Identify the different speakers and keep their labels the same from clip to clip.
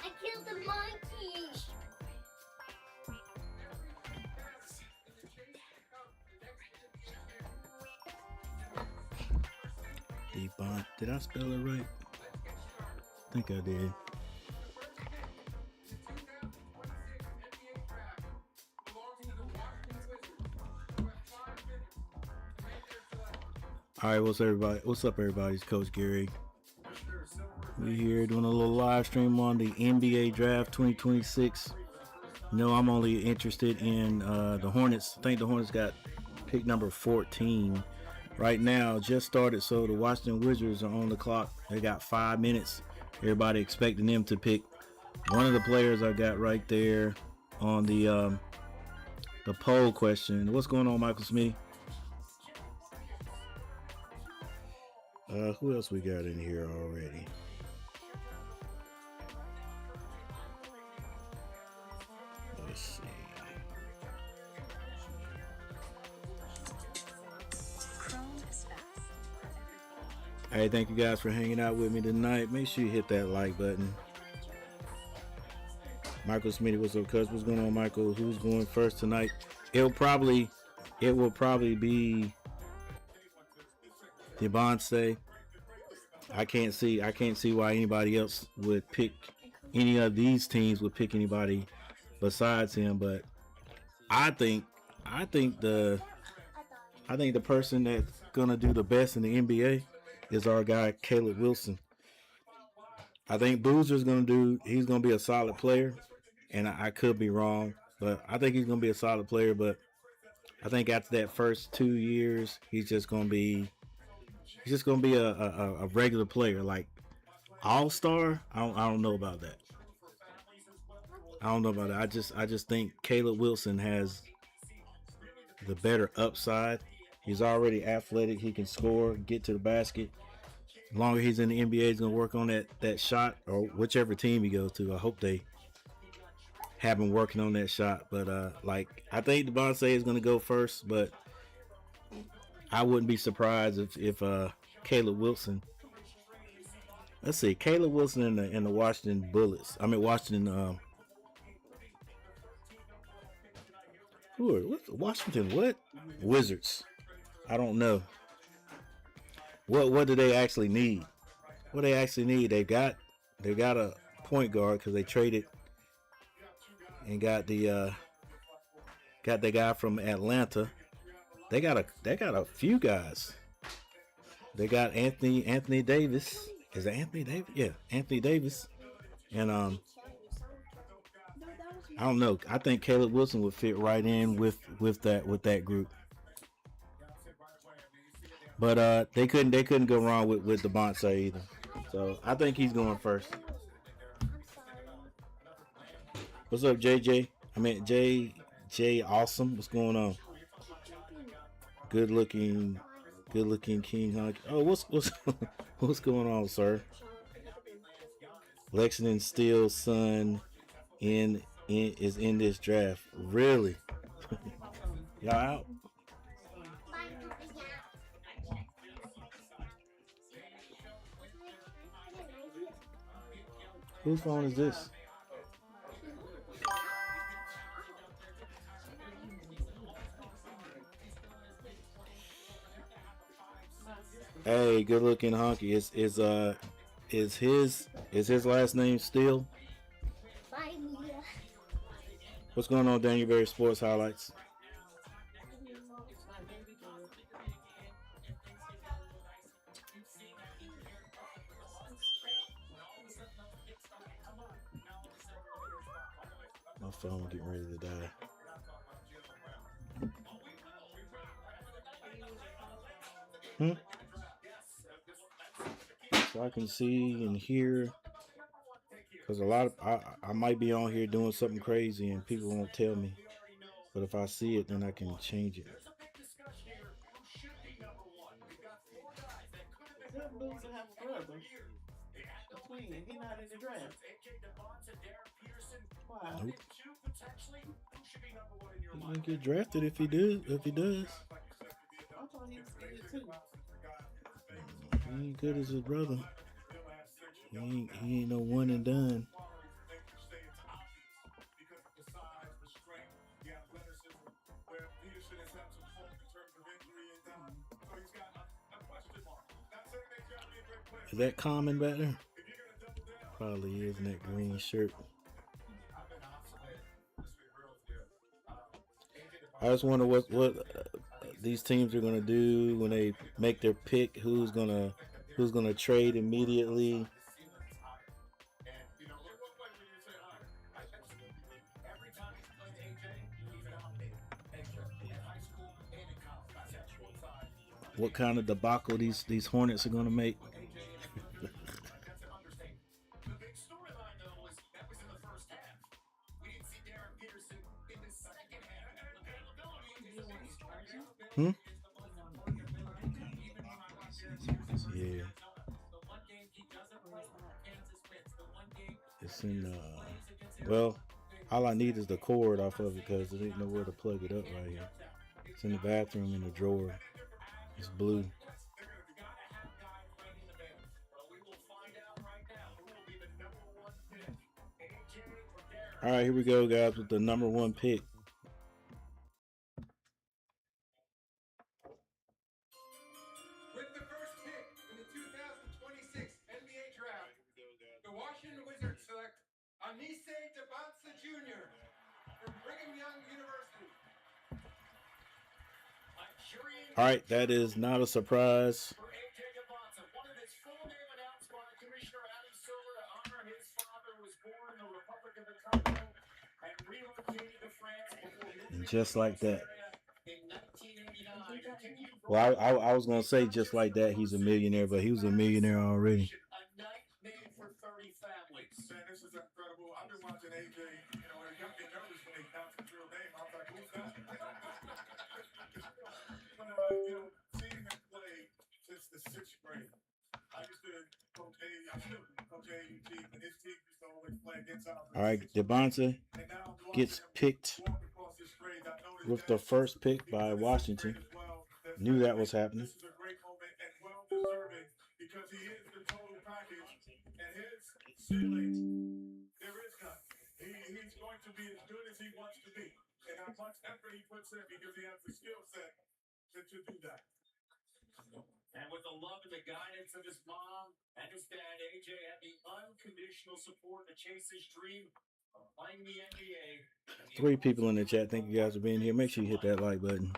Speaker 1: I killed the monkey.
Speaker 2: Devon, did I spell it right? I think I did. All right, what's everybody? What's up, everybody? It's Coach Gary. We here doing a little live stream on the NBA Draft 2026. No, I'm only interested in the Hornets. I think the Hornets got pick number 14 right now. Just started, so the Washington Wizards are on the clock. They got 5 minutes. Everybody expecting them to pick one of the players I got right there on the poll question. What's going on, Michael Smith? Who else we got in here already? Let's see. Hey, thank you guys for hanging out with me tonight. Make sure you hit that like button. Michael Smitty, what's up, cuz? What's going on, Michael? Who's going first tonight? It will probably be Devontae. I can't see why anybody else would pick any of these teams would pick anybody besides him. But I think the person that's gonna do the best in the NBA is our guy Caleb Wilson. I think Boozer's he's gonna be a solid player, and I could be wrong, but I think he's gonna be a solid player. But I think after that first 2 years, he's just gonna be a regular player, like all-star. I don't know about that. I just think Caleb Wilson has the better upside. He's already athletic. He can score, get to the basket. As long as he's in the NBA, he's gonna work on that shot, or whichever team he goes to. I hope they have him working on that shot. But I think Devontae is gonna go first, but I wouldn't be surprised if Caleb Wilson. Let's see, Caleb Wilson in the Washington Bullets. I mean Washington. Washington? What? Wizards. I don't know. What do they actually need? What they actually need? They got a point guard because they traded and got the guy from Atlanta. They got a few guys. They got Anthony Davis. Is it Anthony Davis? Yeah, Anthony Davis. And I don't know. I think Caleb Wilson would fit right in with that group. But they couldn't go wrong with Devontae either. So I think he's going first. What's up, JJ? I mean JJ Awesome. What's going on? Good looking King Hunk. Oh, what's going on, sir? Lexington Steele's son is in this draft. Really? Y'all out? Whose phone is this? Hey, good looking honky. Is his last name Steele? What's going on, Daniel Berry Sports Highlights? My phone getting ready to die. So I can see and hear, because a lot of I might be on here doing something crazy and people won't tell me, but if I see it, then I can change it.
Speaker 3: Them dudes that have a brother. Twin, he not in the draft. Why?
Speaker 2: Nope. He gonna get drafted if he does. If he does,
Speaker 3: I thought he was good too.
Speaker 2: he ain't good as his brother. He ain't no one and done. Is that Common back there? Probably is in that green shirt. I just wonder what these teams are gonna do when they make their pick. Who's gonna trade immediately? What kind of debacle these Hornets are gonna make? Hmm? Yeah. It's in well, all I need is the cord off of it because there ain't nowhere to plug it up right here. It's in the bathroom in the drawer. It's blue. All right, here we go, guys, with the number 1 pick.
Speaker 4: With the first pick in the 2026 NBA Draft, the Washington Wizards select Anise Debatsa Jr. from Brigham Young University.
Speaker 2: All right, that is not a surprise.
Speaker 4: For AJ Debatsa, one of his full name announced by Commissioner Adam Silver to honor his father was born in the Republic of the Congo and relocated to France before moving
Speaker 2: Just like that.
Speaker 4: in 1989.
Speaker 2: Well, I was gonna say just like that, he's a millionaire, but he was a millionaire already.
Speaker 4: A night made for 30 families. Man, this is incredible. I've been watching AJ, it got me nervous when they announced his real name. I was like, who's that? Seeing him play since the 6th grade. I used to coach AUT, and his team used to always play against our.
Speaker 2: All right, Debanza gets picked with the first pick by Washington. Knew that was happening.
Speaker 4: This is a great moment and well deserving because he is the total package and his ceiling, there is none. He's going to be as good as he wants to be. And how much effort he puts in because he has the skill set to do that. And with the love and the guidance of his mom and his dad, AJ had the unconditional support to chase his dream of playing the NBA.
Speaker 2: 3 people in the chat. Thank you guys for being here. Make sure you hit that like button.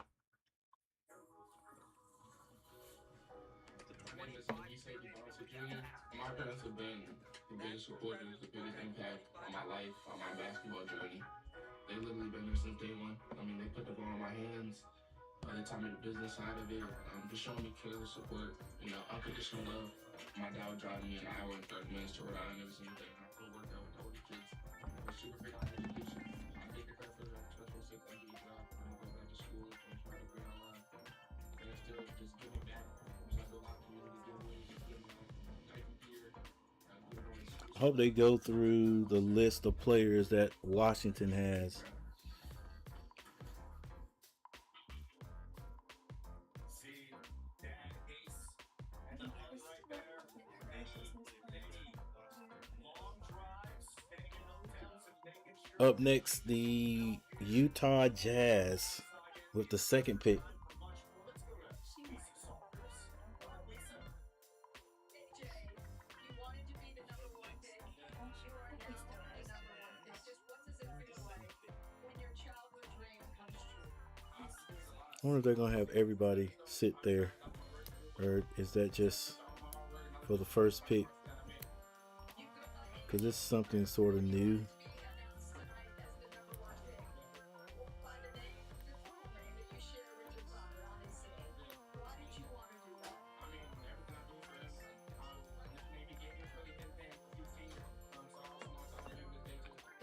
Speaker 5: My parents have been the biggest supporters, the biggest impact on my life, on my basketball journey. They've literally been there since day one. I mean, they put the ball in my hands. They taught me the business side of it. Just showing me care, support, unconditional love. My dad would drive me an hour and 30 minutes to Rhode Island every single day. And I go work out with all the kids. It's super great education. I take the credit for the 1206 NBA job. I'm going back to school and try to grade online. And it's still just giving back. So I do a lot of community giveaways, just giving type of gear.
Speaker 2: I hope they go through the list of players that Washington has. Up next, the Utah Jazz with the 2nd pick. I wonder if they're gonna have everybody sit there, or is that just for the first pick? Because this is something sort of new.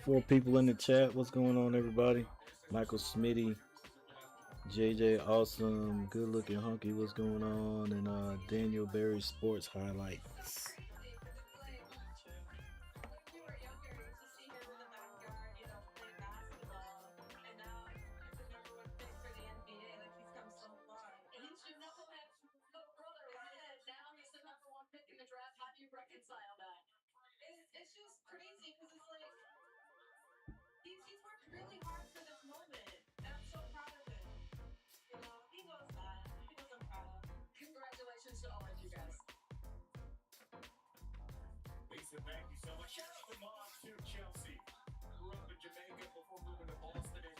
Speaker 2: Four people in the chat. What's going on, everybody? Michael Smitty, JJ Awesome, Good Looking Hunky. What's going on? And Daniel Berry Sports Highlights.
Speaker 4: Lisa, thank you so much. Shout out to mom to Chelsea. Grew up in Jamaica before moving to Boston in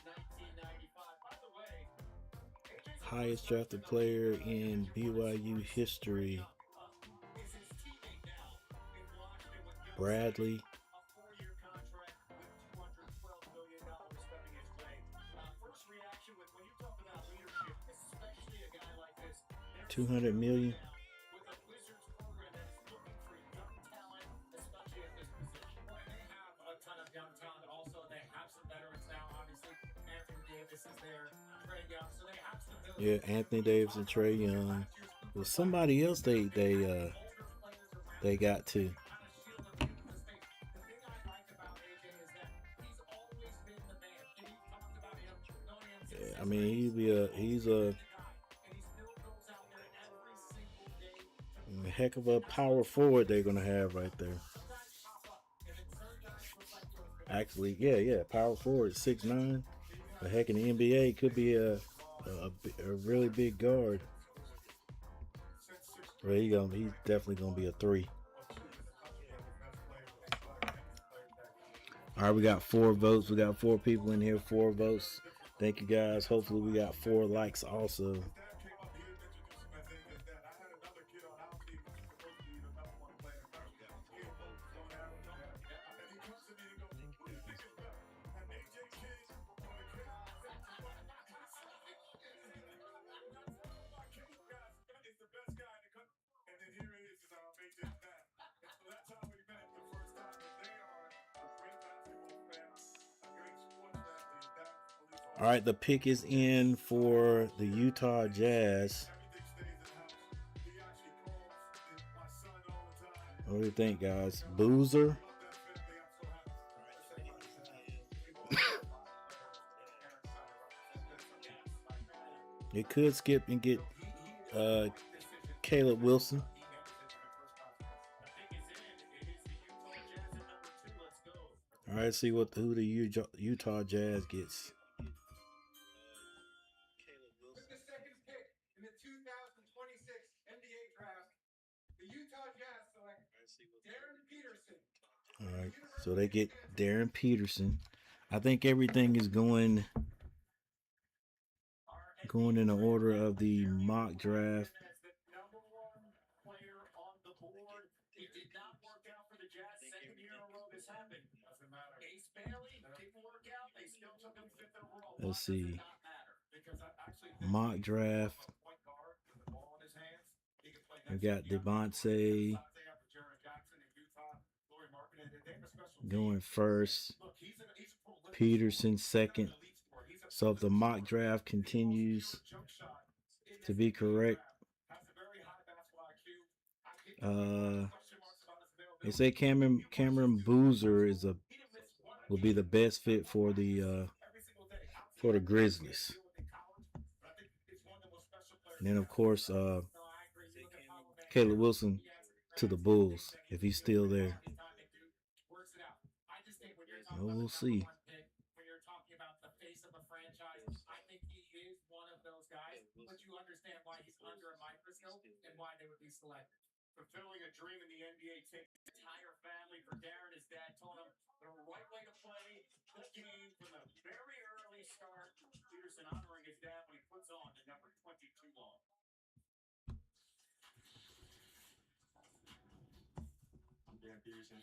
Speaker 4: 1995. By the way,
Speaker 2: Highest drafted player in BYU history,
Speaker 4: is his teammate now in Washington with Gil
Speaker 2: Bradley.
Speaker 4: a 4-year contract with $212 million coming his way. First reaction when you talk about leadership, especially a guy like this,
Speaker 2: 200 million.
Speaker 4: with a Wizards program that is looking for young talent, especially at this position. Well, they have a ton of young talent. Also, they have some veterans now. Obviously, Anthony Davis is there, Trae Young, so they have stability.
Speaker 2: Yeah, Anthony Davis and Trae Young. There's somebody else they got too. Yeah, I mean he's a heck of a power forward they're gonna have right there. Actually, yeah, power forward, 6'9". But heck, in the NBA could be a really big guard. Well, he's definitely gonna be a 3. All right, we got 4 votes. We got 4 people in here, 4 votes. Thank you guys. Hopefully we got 4 likes also. All right, the pick is in for the Utah Jazz. What do you think, guys? Boozer? It could skip and get Caleb Wilson. All right, see who the Utah Jazz gets.
Speaker 4: With the second pick in the 2026 NBA draft, the Utah Jazz select Darren Peterson.
Speaker 2: All right, so they get Darren Peterson. I think everything is going in the order of the mock draft.
Speaker 4: Number 1 player on the board. It did not work out for the Jazz. Second year in a row this happened. Doesn't matter. Ace Bailey didn't work out. They still took him 5th overall.
Speaker 2: Let's see.
Speaker 4: Not matter because actually
Speaker 2: Mock draft.
Speaker 4: point guard with the ball in his hands. He can play
Speaker 2: We got Devontae going first. Peterson second. So if the mock draft continues to be correct, they say Cameron Boozer will be the best fit for the Grizzlies. And then of course Caleb Wilson to the Bulls if he's still there. Well, we'll see.
Speaker 4: When you're talking about the face of a franchise, I think he is one of those guys, but you understand why he's under a microscope and why they would be selected. Fulfilling a dream in the NBA, take the entire family. For Darren, his dad told him the right way to play the game from the very early start. Peterson honoring his dad when he puts on the number
Speaker 3: Darren Peterson,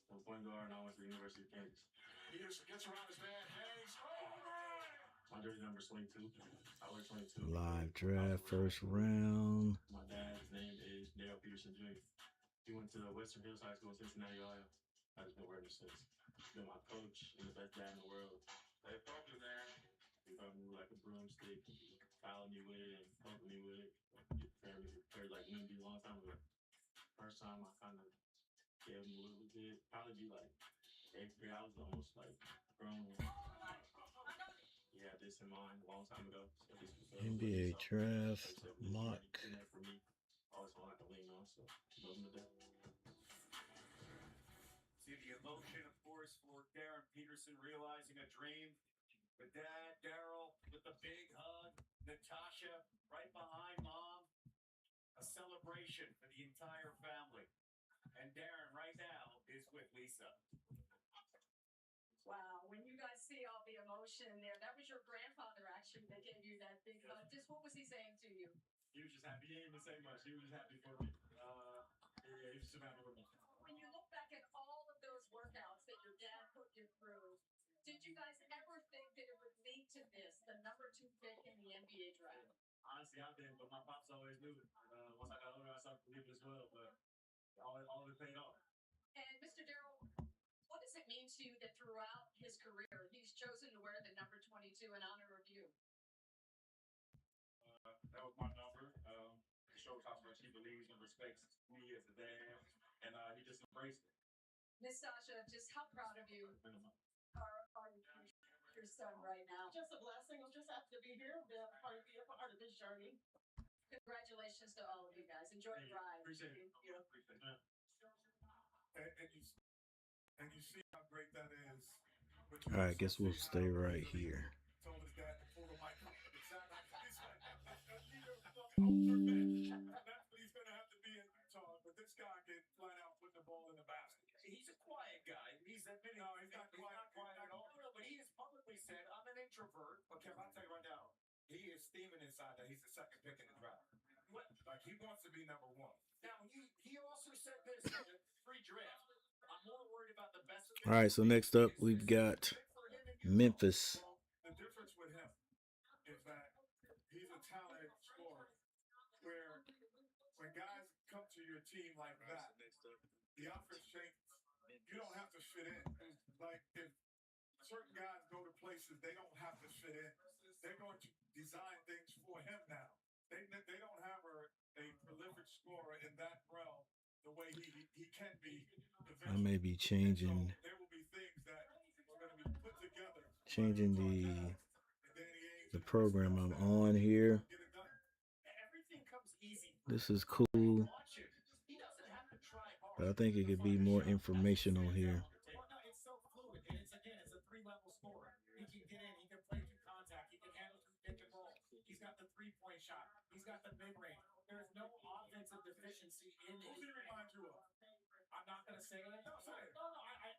Speaker 3: the point guard, and I went to the University of Kansas.
Speaker 4: Peterson gets around his man. Hayes. Oh, man.
Speaker 3: My jersey number is 22. I wear 22.
Speaker 2: Live draft, first round.
Speaker 3: My dad's name is Dale Peterson Jr. He went to Western Hills High School in Cincinnati, Ohio. I just been wearing it since. He's been my coach and the best dad in the world. They fucked with that. He brought me like a broomstick, fouling me with it and pumping me with it. Prepared like me a long time ago. First time I kind of gave him a little bit. Probably be like 8th grade. I was almost like grown. He had this in mind a long time ago. So this was
Speaker 2: NBA draft mock.
Speaker 3: For me, always want to lean on. So love him to death.
Speaker 4: See the emotion, of course, for Darren Peterson realizing a dream. The dad, Daryl, with the big hug. Natasha right behind mom. A celebration for the entire family. And Darren right now is with Lisa.
Speaker 6: Wow, when you guys see all the emotion there, that was your grandfather actually that gave you that big hug. Just what was he saying to you?
Speaker 3: He was just happy. He didn't even say much. He was just happy for me. Yeah, he was just happy with me.
Speaker 6: When you look back at all of those workouts that your dad put you through, did you guys ever think that it would lead to this, the number 2 pick in the NBA draft?
Speaker 3: Honestly, I didn't, but my pops always knew it. Once I got older, I started to believe it as well. But all of it paid off.
Speaker 6: And Mr. Daryl, what does it mean to you that throughout his career, he's chosen to wear the number 22 in honor of you?
Speaker 3: That was my number. It shows how much he believes and respects me as a dad, and he just embraced it.
Speaker 6: Miss Sasha, just how proud of you are you your son right now?
Speaker 7: Just a blessing. I'm just happy to be here, be a part of this journey.
Speaker 6: Congratulations to all of you guys. Enjoy the ride.
Speaker 3: Appreciate it.
Speaker 6: Thank you.
Speaker 3: Appreciate it.
Speaker 4: And you see how great that is.
Speaker 2: All right, I guess we'll stay right here.
Speaker 4: Told his dad to pull the mic up. Exactly. He's like, older man. That's what he's going to have to be in Utah. But this guy can flat out put the ball in the basket.
Speaker 8: He's a quiet guy. He's admitting
Speaker 4: No, he's not quiet at all.
Speaker 8: No, but he has publicly said, I'm an introvert.
Speaker 4: But Kev, I'll tell you right now, he is steaming inside that he's the second pick in the draft.
Speaker 8: What?
Speaker 4: Like, he wants to be number 1.
Speaker 8: Now, he also said this in the pre-draft. I'm more worried about the best of
Speaker 2: All right, so next up we've got Memphis.
Speaker 4: The difference with him is that he's a talented scorer. Where when guys come to your team like that, the offense changes. You don't have to fit in. Like if certain guys go to places they don't have to fit in, they're going to design things for him now. They don't have a prolific scorer in that realm the way he can be.
Speaker 2: I may be changing
Speaker 4: There will be things that are going to be put together.
Speaker 2: changing the program I'm on here.
Speaker 8: everything comes easy.
Speaker 2: This is cool,
Speaker 8: Watch it. He doesn't have to try hard.
Speaker 2: but I think it could be more informational here.
Speaker 8: Well, no, it's so fluid. And it's a 3-level scorer. He can get in, he can play through contact, he can handle through pick and roll. He's got the 3-point shot. He's got the mid-range. There's no offensive deficiency in
Speaker 4: Who
Speaker 8: his
Speaker 4: did he remind you of?
Speaker 8: I'm not going to say it.
Speaker 4: No, say it.
Speaker 8: No, I know.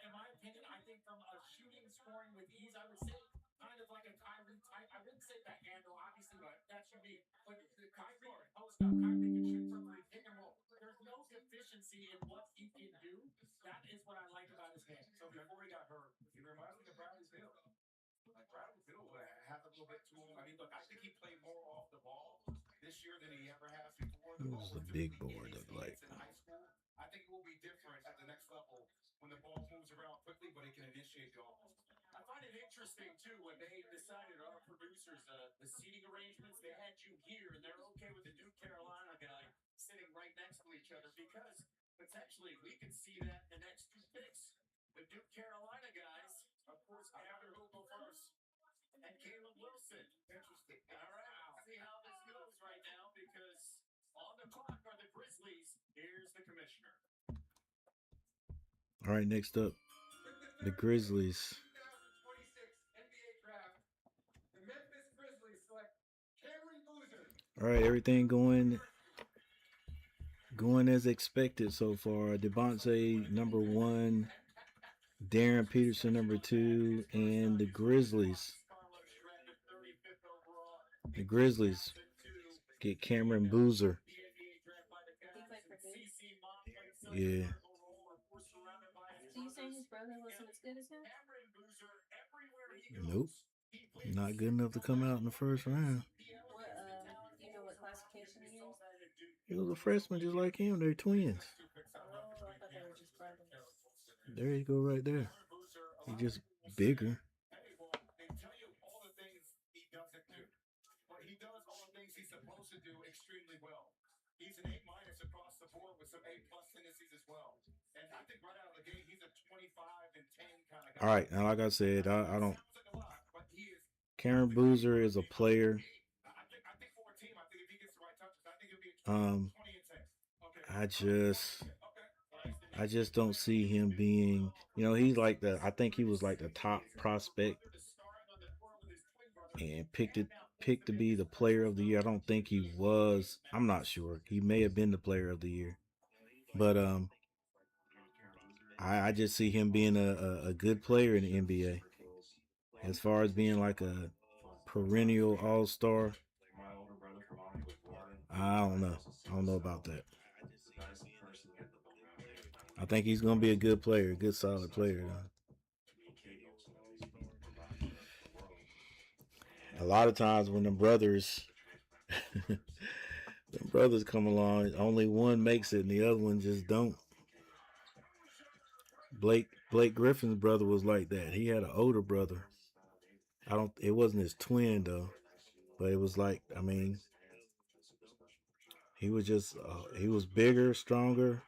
Speaker 8: In my opinion, I think from a shooting, scoring with ease, I would say kind of like a Kyrie type. I wouldn't say that handle, obviously, that's unique. But the Kyrie post up, Kyrie can shoot from the pick and roll. There's no deficiency in what he can do. That is what I like about his game.
Speaker 4: So before he got hurt, he reminds me of Bradley Beal. Like Bradley Beal had a little bit too long. I mean, look, I think he played more off the ball this year than he ever has before.
Speaker 2: What does the big board look like?
Speaker 4: In high school, I think it will be different at the next level when the ball moves around quickly, but it can initiate the offense.
Speaker 8: I find it interesting too when they decided, our producers, the seating arrangements, they had you here and they're okay with the Duke Carolina guy sitting right next to each other because potentially we could see that in the next 2 picks. The Duke Carolina guys, of course, Gavin will go first, and Caleb Wilson.
Speaker 4: Interesting.
Speaker 8: All right, I'll see how this goes right now because on the clock are the Grizzlies. Here's the commissioner.
Speaker 2: All right, next up, the Grizzlies.
Speaker 7: 2026 NBA draft. The Memphis Grizzlies select Cameron Boozer.
Speaker 2: All right, everything going as expected so far. Devontae number 1, Darren Peterson number 2, and the Grizzlies. The Grizzlies get Cameron Boozer. Yeah.
Speaker 6: So you saying his brother wasn't as good as him?
Speaker 2: Nope. Not good enough to come out in the first round.
Speaker 6: What do you know what classification he is?
Speaker 2: He was a freshman just like him. They're twins.
Speaker 6: Oh, I thought they were just brothers.
Speaker 2: There you go, right there. He just bigger.
Speaker 4: Hey, well, they tell you all the things he doesn't do, but he does all the things he's supposed to do extremely well. He's an A- across the board with some A+ tendencies as well. And I think right out of the gate, he's a 25-10 kind of guy.
Speaker 2: All right, now like I said, I don't.
Speaker 4: Sounds like a lot, but he is.
Speaker 2: Karen Boozer is a player.
Speaker 4: I think for a team, I think if he gets the right touches, I think he'll be a 20-10. Okay.
Speaker 2: I just don't see him being. He's like I think he was like the top prospect and picked to be the player of the year. I don't think he was. I'm not sure. He may have been the player of the year, but I just see him being a good player in the NBA. As far as being like a perennial all-star, I don't know. I don't know about that. I think he's going to be a good player, a good solid player. A lot of times when the brothers come along, only one makes it and the other one just don't. Blake Griffin's brother was like that. He had an older brother. It wasn't his twin though, but it was like, he was just he was bigger, stronger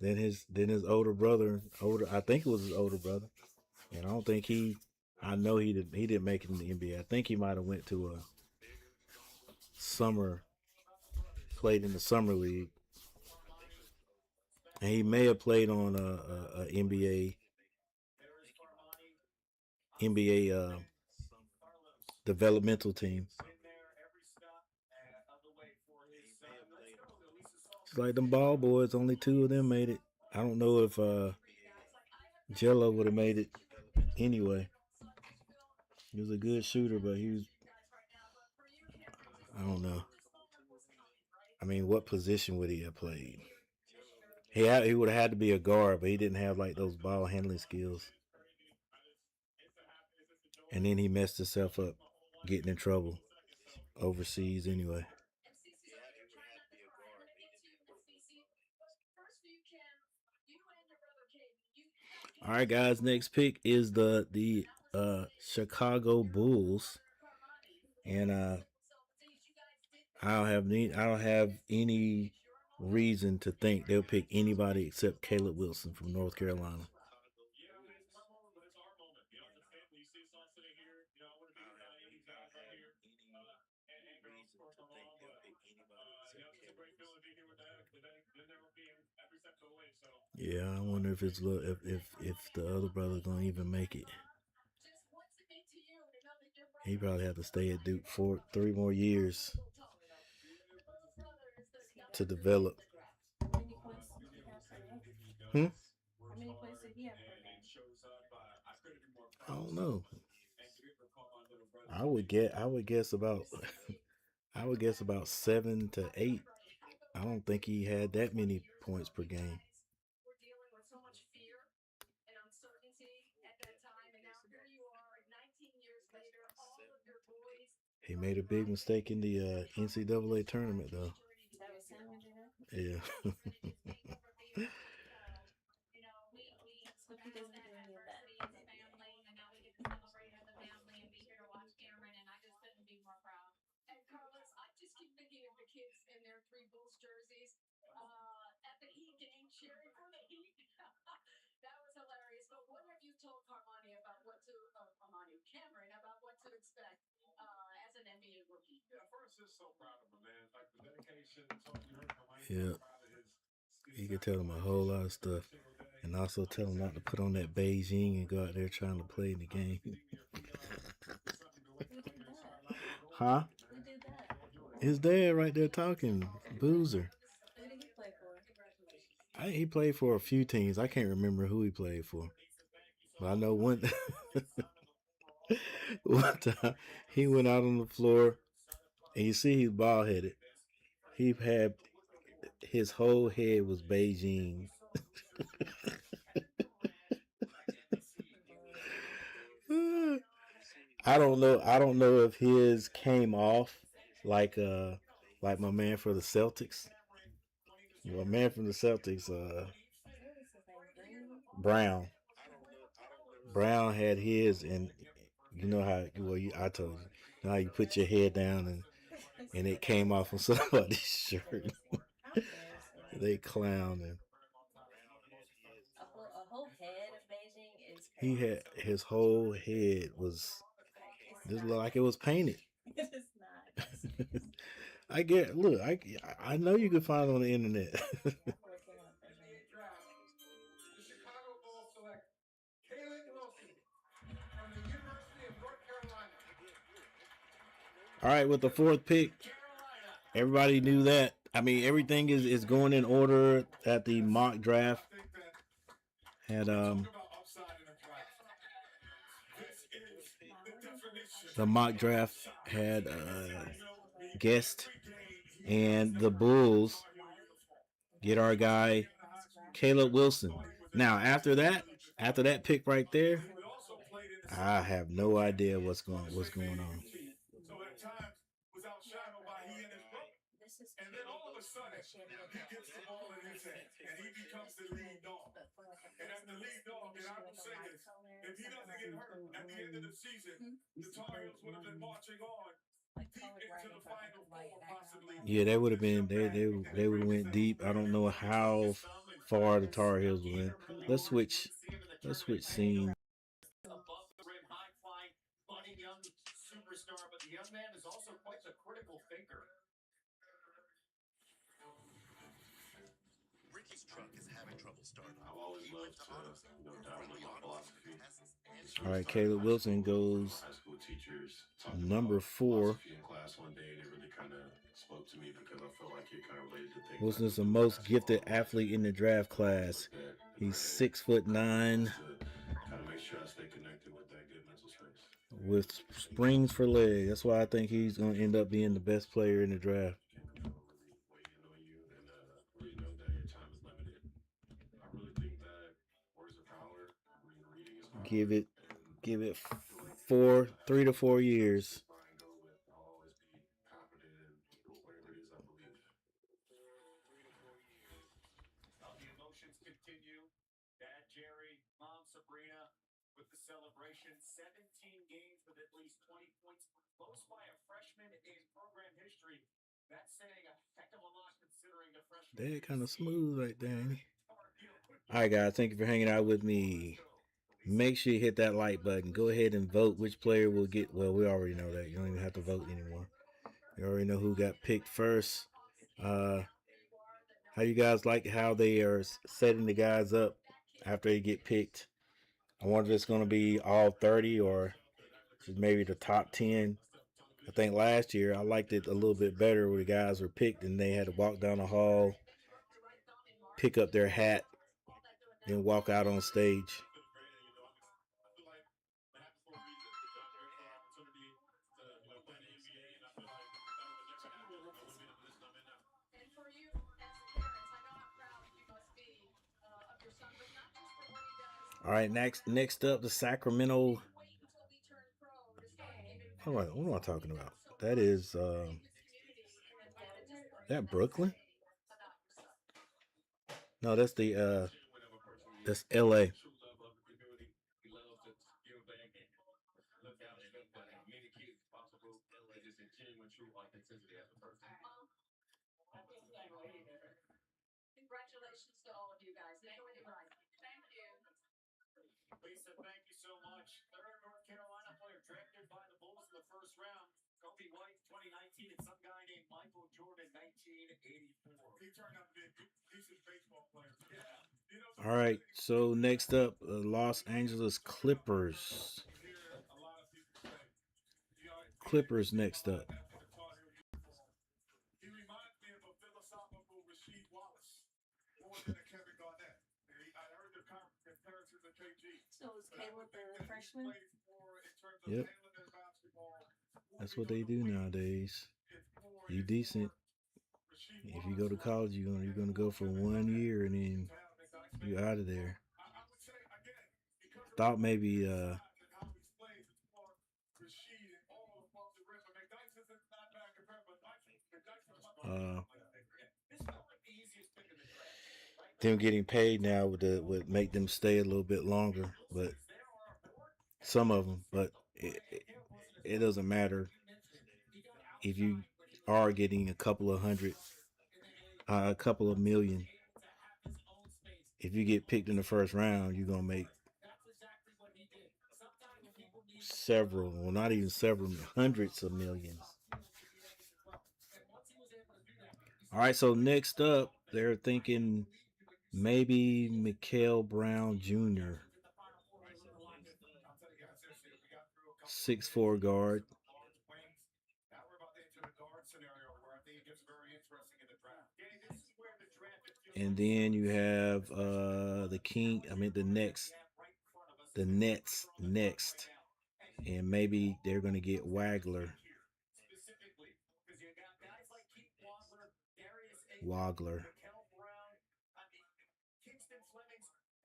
Speaker 2: than his older brother. I think it was his older brother, and I don't think I know he didn't make it in the NBA. I think he might have went to played in the summer league, and he may have played on a NBA developmental team. It's like them ball boys, only two of them made it. I don't know if Jello would have made it anyway. He was a good shooter, but I don't know. What position would he have played? He would have had to be a guard, but he didn't have like those ball handling skills. And then he messed himself up getting in trouble overseas anyway. All right, guys. Next pick is the Chicago Bulls, and I don't have any reason to think they'll pick anybody except Caleb Wilson from North Carolina. Yeah, I wonder if the other brother gonna even make it. He probably have to stay at Duke for 3 more years to develop.
Speaker 6: How many points did he have per game? How many points did he have per game?
Speaker 2: I don't know. I would guess about I would guess about 7 to 8. I don't think he had that many points per game.
Speaker 6: We're dealing with so much fear and uncertainty at that time, and now here you are, 19 years later, all of your boys.
Speaker 2: He made a big mistake in the NCAA tournament, though.
Speaker 6: That was him who did it?
Speaker 2: Yeah.
Speaker 6: So he doesn't do any of that.
Speaker 1: And now we get to celebrate as a family and be here to watch Cameron, and I just couldn't be more proud.
Speaker 6: And Carlos, I just keep thinking of the kids in their 3 Bulls jerseys at the Heat game cheering for the Heat. That was hilarious. But what have you told Cameron about what to expect as an NBA rookie?
Speaker 4: Yeah, first, just so proud of him, man. Like the dedication.
Speaker 2: Yeah. You can tell him a whole lot of stuff. And also tell him not to put on that Beijing and go out there trying to play in the game.
Speaker 6: Who did that?
Speaker 2: Huh?
Speaker 6: Who did that?
Speaker 2: His dad right there talking, Boozer.
Speaker 6: Who did he play for?
Speaker 2: He played for a few teams. I can't remember who he played for. But I know one time he went out on the floor and you see he's bald headed. He had his whole head was Beijing. I don't know. I don't know if his came off like my man for the Celtics. My man from the Celtics, Brown. Brown had his, and you know how I told you how you put your head down and it came off on somebody's shirt. They clowning. He had his whole head was just looked like it was painted. I get look. I know you can find it on the internet.
Speaker 7: The Chicago Bulls select Caleb Wilson from the University of North Carolina.
Speaker 2: All right, with the fourth pick, everybody knew that. I mean, everything is going in order at the mock draft. Had the mock draft had guest, and the Bulls get our guy Caleb Wilson. Now after that pick right there, I have no idea what's going on.
Speaker 4: So at times was outshadowed by he and his brother. And then all of a sudden, he gets the ball in his hand and he becomes the lead dog. And as the lead dog, and I will say this, if he doesn't get hurt at the end of the season, the Tar Heels would have been marching on deep into the final four, possibly.
Speaker 2: Yeah, they would have been. They would have went deep. I don't know how far the Tar Heels went. Let's switch scenes.
Speaker 8: Above the rim, high flying, funny young superstar, but the young man is also quite the critical thinker.
Speaker 9: Ricky's truck is having trouble starting.
Speaker 3: I've always loved to, download my philosophy.
Speaker 2: All right, Caleb Wilson goes
Speaker 3: High school teachers
Speaker 2: number 4.
Speaker 3: in class one day, and it really kind of spoke to me because I felt like it kind of related to things.
Speaker 2: Wilson is the most gifted athlete in the draft class. He's 6'9",
Speaker 3: kind of make sure I stay connected with that good mental space.
Speaker 2: with springs for legs. That's why I think he's going to end up being the best player in the draft.
Speaker 3: Really know that your time is limited. I really think that words of power, reading is power.
Speaker 2: Give it 3 to 4 years.
Speaker 3: I'll always be confident in whatever it is I believe.
Speaker 8: The emotions continue. Dad Jerry, Mom Sabrina with the celebration. 17 games with at least 20 points, most by a freshman in program history. That's saying a heck of a lot considering the freshman.
Speaker 2: They're kind of smooth right there, ain't he? All right, guys. Thank you for hanging out with me. Make sure you hit that like button. Go ahead and vote which player will get. Well, we already know that. You don't even have to vote anymore. You already know who got picked first. How you guys like how they are setting the guys up after they get picked? I wonder if it's going to be all 30 or just maybe the top 10. I think last year I liked it a little bit better where the guys were picked and they had to walk down the hall, pick up their hat, then walk out on stage.
Speaker 6: And for you as parents, I know how proud you must be of your son, but not just for what he does.
Speaker 2: All right, next up, the Sacramento.
Speaker 6: Wait until we turn pro to start giving
Speaker 2: What am I talking about? That is that Brooklyn? No, that's that's LA.
Speaker 6: Congratulations to all of you guys. You're doing it right. Thank you.
Speaker 8: Lisa, thank you so much. Third North Carolina player drafted by the Bulls in the first round. Kobe White, 2019, and some guy named Michael Jordan, 1984.
Speaker 4: He turned out to be a decent baseball player. Yeah.
Speaker 2: All right, so next up, Los Angeles Clippers. Clippers next up.
Speaker 4: He reminds me of a philosophical Rasheed Wallace more than a Kevin Garnett. I heard the comparisons of KG.
Speaker 10: So is Caleb the freshman?
Speaker 2: Yep. That's what they do nowadays. You decent, If you go to college, you're gonna go for 1 year and then you're out of there. Thought maybe them getting paid now would make them stay a little bit longer, but some of them, but it doesn't matter if you are getting a couple of million. If you get picked in the first round, you're gonna make several, well, not even several, hundreds of millions. All right, so next up, they're thinking maybe Mikael Brown Jr., 6'4" guard. And then you have the Nets next. And maybe they're going to get Wagler.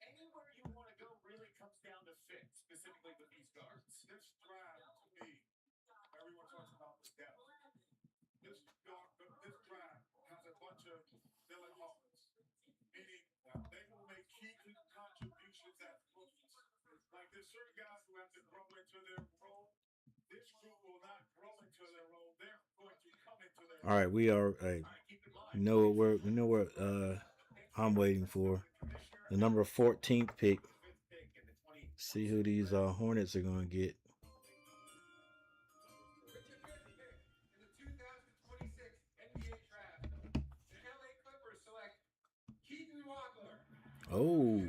Speaker 8: Anywhere you want to go really comes down to fit, specifically with these guards.
Speaker 4: This draft, to me, everyone talks about the depth. This draft has a bunch of Dylan Hawkins, meaning they will make key contributions as rookies. Like there's certain guys who have to grow into their role. This group will not grow into their role. They're going to come into their role.
Speaker 2: All right, we are. You know what I'm waiting for. The number 14th pick. See who these Hornets are going to get.
Speaker 7: In the 2026 NBA draft, the LA Clippers select Keaton Wagler.
Speaker 2: Oh.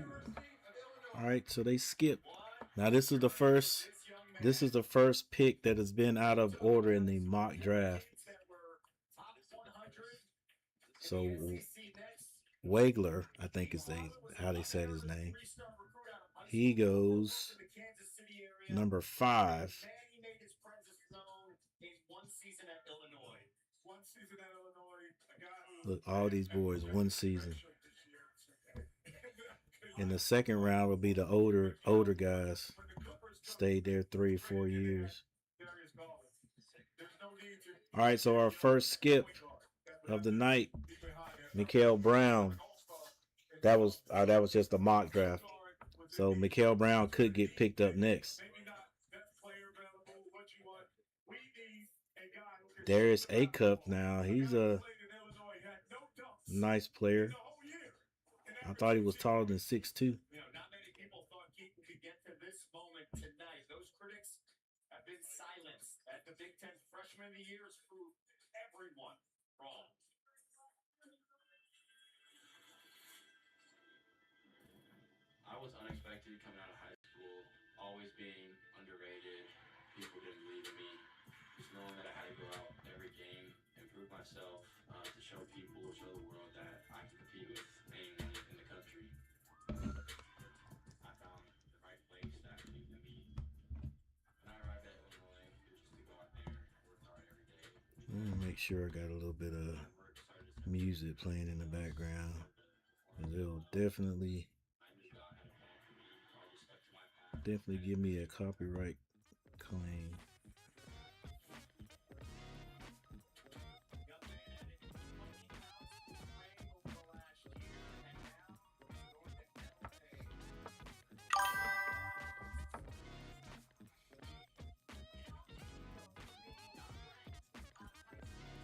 Speaker 2: All right, so they skipped. Now this is the first pick that has been out of order in the mock draft. So Wagler, I think is how they said his name. He goes number 5. Look, all these boys, 1 season. In the second round will be the older guys. Stayed there 3 or 4 years. All right, so our first skip of the night, Mikael Brown. That was just a mock draft. So Mikael Brown could get picked up next. Darius Acup now. He's a nice player. I thought he was taller than 6'2".
Speaker 8: Not many people thought Keaton could get to this moment tonight. Those critics have been silenced as the Big Ten Freshman of the Year has proved everyone wrong.
Speaker 5: I was unexpected coming out of high school, always being underrated. People didn't believe in me. Just knowing that I had to go out every game and prove myself to show people, show the world that I can compete with anyone in the country. I found the right place that believed in me. When I arrived at Illinois, it was just to go out there, work hard every day.
Speaker 2: Let me make sure I got a little bit of music playing in the background. It'll definitely give me a copyright claim.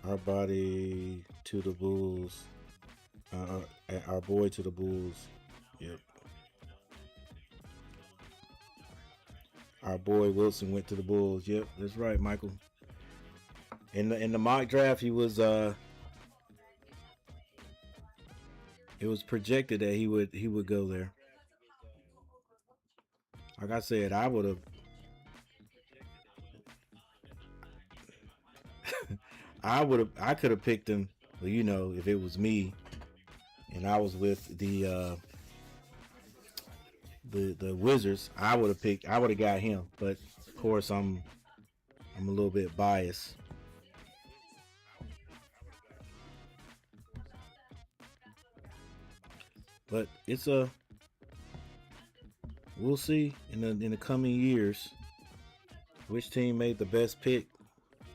Speaker 2: Our body to the Bulls. Our boy to the Bulls. Yep. Our boy Wilson went to the Bulls. Yep, that's right, Michael. In the mock draft, he was it was projected that he would go there. Like I said, I would have I could have picked him, but you know, if it was me and I was with the Wizards, I would have got him. But of course I'm a little bit biased. But it's a we'll see in the coming years which team made the best pick.
Speaker 8: Hey,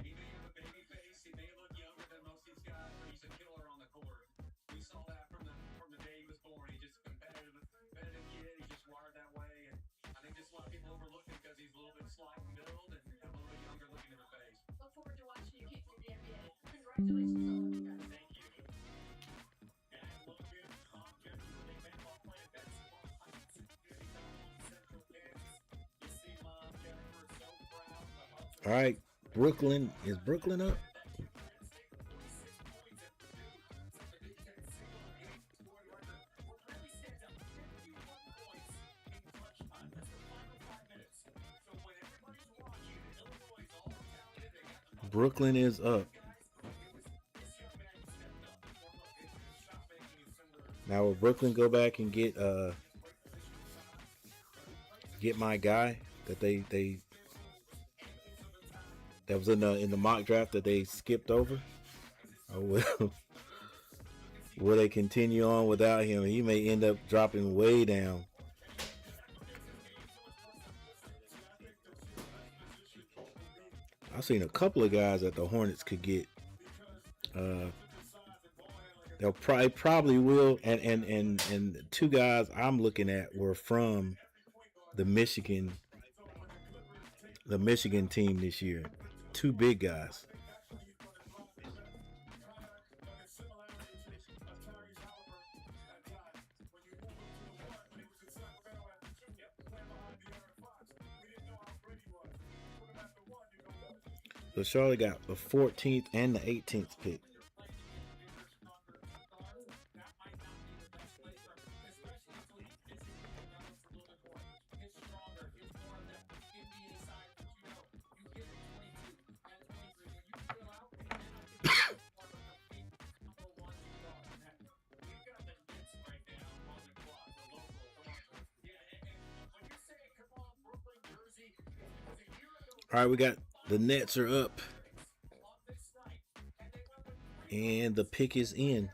Speaker 8: he may have a baby face. He may look younger than most of these guys, but he's a killer on the court. We saw that from the day he was born. He's just a competitive kid. He's just wired that way, and I think just a lot of people overlook him because he's a little bit slight in build and a little bit younger looking in the face.
Speaker 6: Look forward to watching you keep through the NBA. Congratulations on all you guys.
Speaker 8: Thank you.
Speaker 3: And Logan Hopkins, the baseball playing basketball, Central Kansas. You see Mom Jennifer so proud.
Speaker 2: All right, Brooklyn, is Brooklyn up? Brooklyn is up. Now will Brooklyn go back and get my guy that they that was in the mock draft that they skipped over? Or will they continue on without him? He may end up dropping way down. I've seen a couple of guys that the Hornets could get. They'll probably will, and two guys I'm looking at were from the Michigan team this year. Two big guys. So Charlotte got the 14th and the 18th pick. All right, we got the Nets are up, and the pick is in.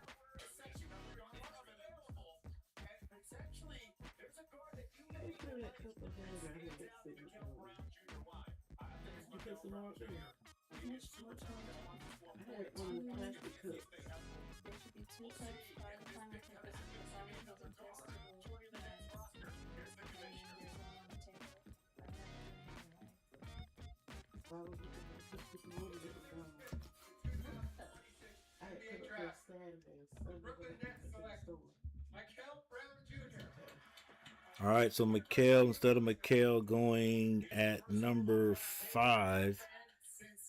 Speaker 2: All right, so Mikal, instead of Mikal going at number 5,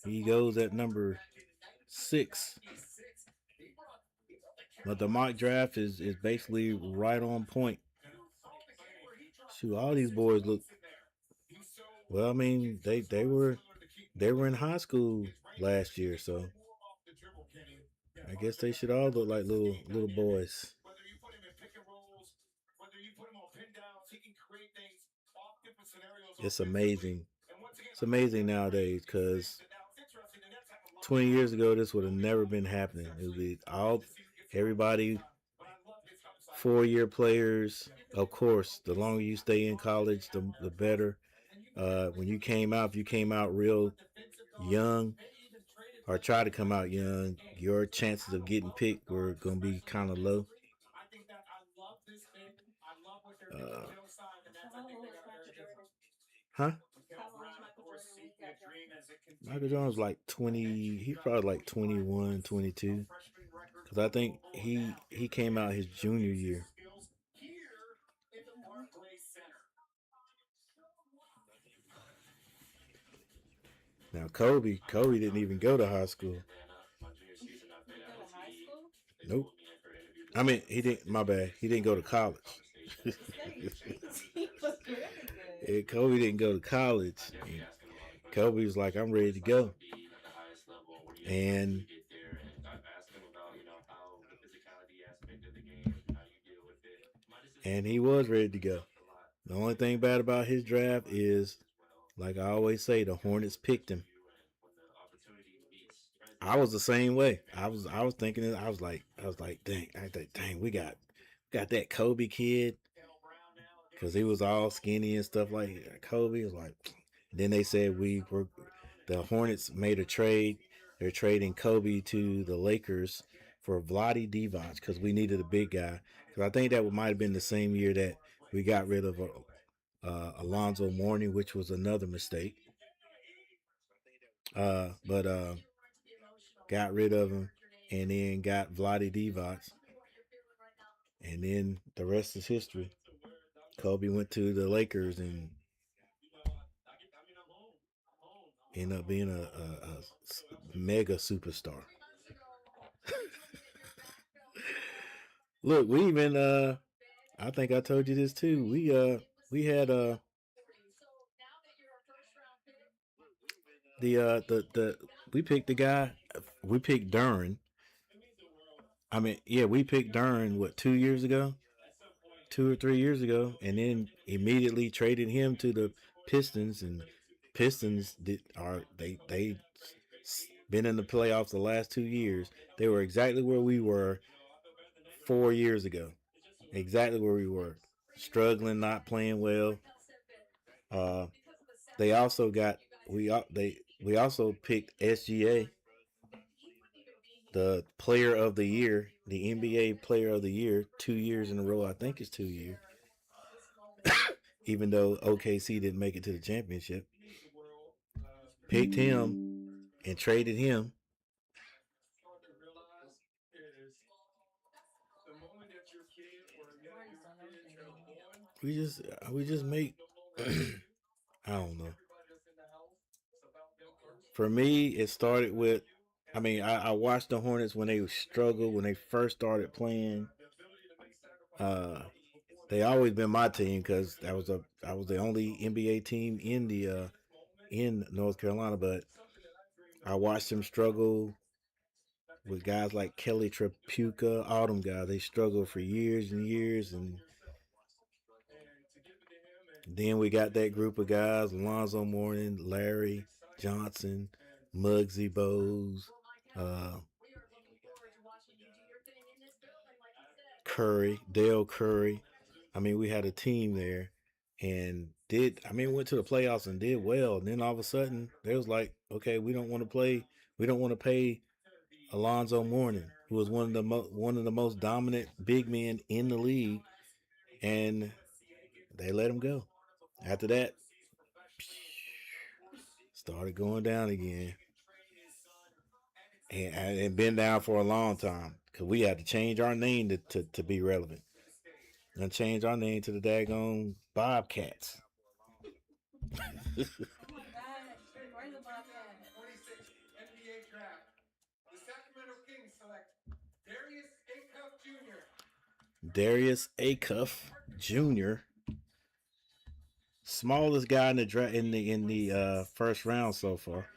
Speaker 2: he goes at number 6. But the mock draft is basically right on point. Shoot, all these boys look. Well, I mean, they were in high school last year, so I guess they should all look like little boys. It's amazing. It's amazing nowadays because 20 years ago this would have never been happening. It would be everybody 4-year players. Of course, the longer you stay in college, the better. When you came out, if you came out real young or try to come out young, your chances of getting picked were going to be kind of low. Michael Jordan was like 20. He's probably like 21, 22. Because I think he came out his junior year. Now Kobe didn't even go to high school. Nope. I mean, he didn't. My bad. He didn't go to college. Yeah, Kobe didn't go to college. Kobe was like, I'm ready to go. And he was ready to go. The only thing bad about his draft is, like I always say, the Hornets picked him. I was the same way. I was thinking it. I was like, dang, we got that Kobe kid because he was all skinny and stuff like that. Kobe was like. Then they said the Hornets made a trade. They're trading Kobe to the Lakers for Vlade Divac because we needed a big guy. Because I think that might have been the same year that we got rid of Alonzo Mourning, which was another mistake. But got rid of him and then got Vlade Divac. And then the rest is history. Kobe went to the Lakers and ended up being a mega superstar. Look, we even I think I told you this too. We had we picked the guy. We picked Duren. I mean, yeah, we picked Duren 2 years ago, 2 or 3 years ago, and then immediately traded him to the Pistons. And Pistons they been in the playoffs the last 2 years. They were exactly where we were 4 years ago. Exactly where we were, struggling, not playing well. They also got we also picked SGA, the player of the year, the NBA player of the year, 2 years in a row. I think it's 2 years. Even though OKC didn't make it to the championship, picked him and traded him. We just make I don't know. For me, it started with I watched the Hornets when they struggled when they first started playing. They always been my team because I was the only NBA team in North Carolina, but I watched them struggle with guys like Kelly Tripucka, all them guys. They struggled for years and years, and then we got that group of guys: Alonzo Mourning, Larry Johnson, Muggsy Bogues, Curry, Dale Curry. We had a team there, and went to the playoffs and did well. And then all of a sudden, they was like, okay, we don't want to play. We don't want to pay Alonzo Mourning, who was one of the most dominant big men in the league, and they let him go. After that, started going down again, and been down for a long time because we had to change our name to be relevant. And change our name to the daggone Bobcats.
Speaker 10: Oh my gosh, where's the Bobcat?
Speaker 7: 26th NBA draft. The Sacramento Kings select Darius Acuff Jr.
Speaker 2: Darius Acuff Jr. Smallest guy in the first round so far.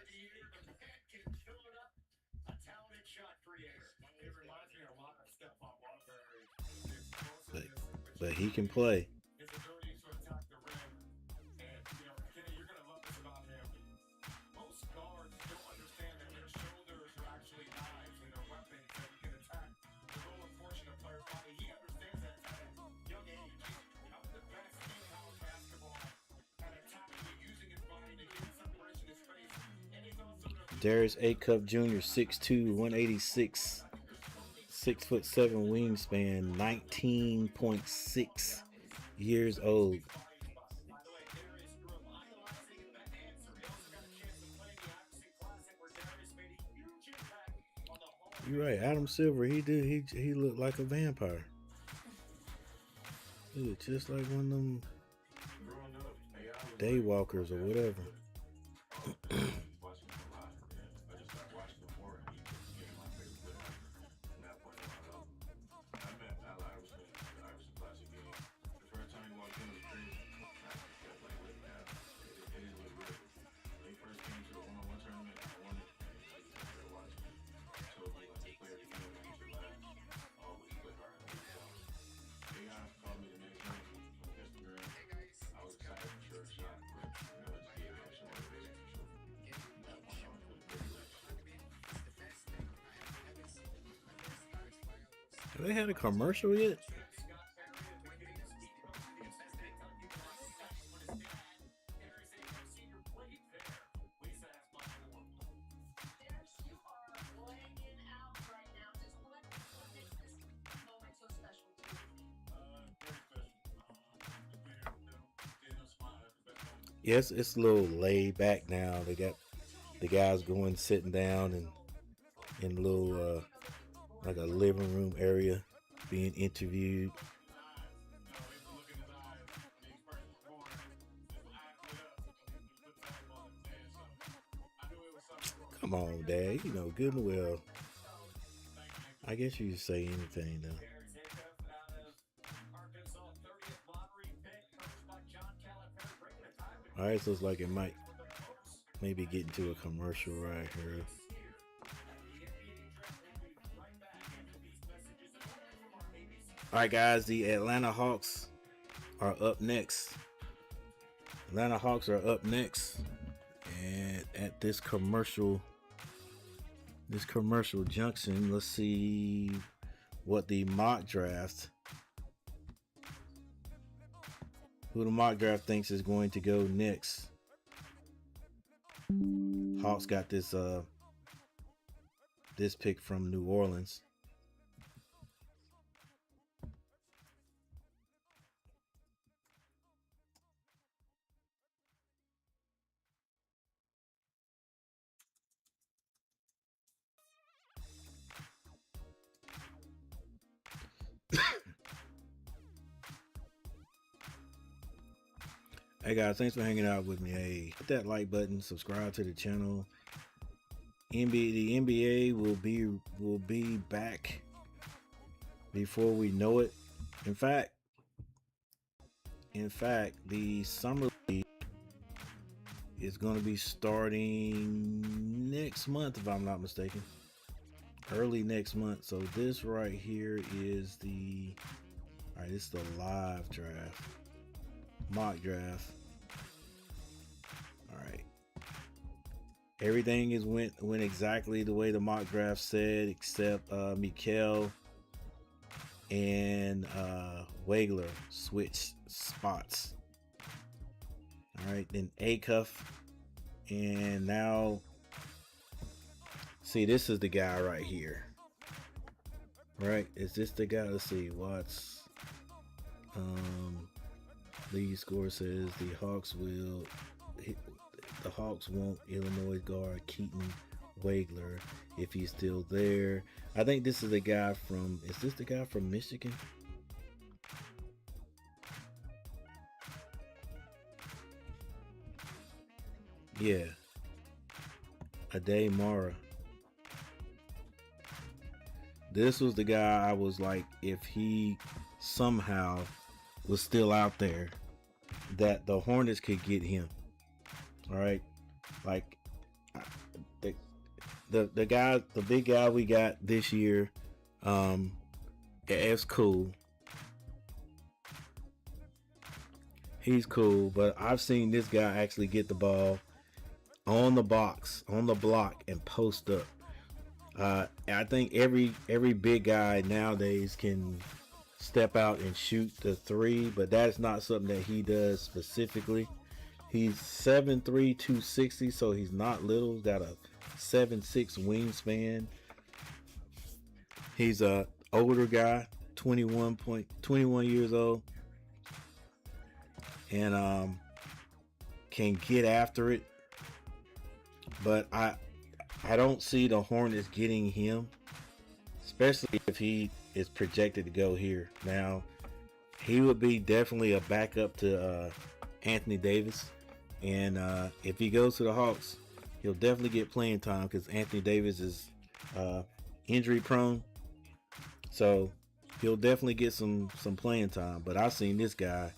Speaker 2: But he can play.
Speaker 4: His ability to attack the rim. And, Kenny, you're going to love this about him. Most guards don't understand that their shoulders are actually knives and they're weapons that you can attack the lower portion of players' body. He understands that at a young age. I'm the best in college basketball at attacking and using his body to get separation in his face. And he's also
Speaker 2: Darius Acuff Jr., 6'2", 186. 6'7" wingspan, 19.6 years old. You're right, Adam Silver. He looked like a vampire. He looked just like one of them daywalkers or whatever. Have they had a commercial yet? Yes, it's a little laid back now. They got the guys going sitting down and in a little like a living room area being interviewed. Come on, Dad. You know good and well. I guess you can say anything though. All right, so it's like it might maybe get into a commercial right here. All right, guys, the Atlanta Hawks are up next. Atlanta Hawks are up next, and at this commercial junction, let's see what the mock draft. Who the mock draft thinks is going to go next? Hawks got this this pick from New Orleans. Hey guys, thanks for hanging out with me. Hey, hit that like button, subscribe to the channel. The NBA will be back before we know it. In fact, the summer league is going to be starting next month, if I'm not mistaken. Early next month. So this right here is the this is the live draft, mock draft. All right, everything is went exactly the way the mock draft said, except Mikal and Wagler switched spots. All right, then Acuff, and now see, this is the guy right here. Right, is this the guy? Let's see, Watts. Lead score says the Hawks want Illinois guard Keaton Wagler if he's still there. I think this is the guy from, is this the guy from Michigan? Yeah. Ade Mara. This was the guy I was like, if he somehow was still out there, that the Hornets could get him. All right, like the guy, the big guy we got this year, it's cool. He's cool, but I've seen this guy actually get the ball on the box, on the block, and post up. I think every big guy nowadays can step out and shoot the three, but that's not something that he does specifically. He's 7'3", 260, so he's not little. He's got a 7'6" wingspan. He's a older guy, 21 years old, and can get after it. But I don't see the Hornets getting him, especially if he is projected to go here. Now, he would be definitely a backup to Anthony Davis, and if he goes to the Hawks, he'll definitely get playing time because Anthony Davis is injury prone, so he'll definitely get some playing time. But I've seen this guy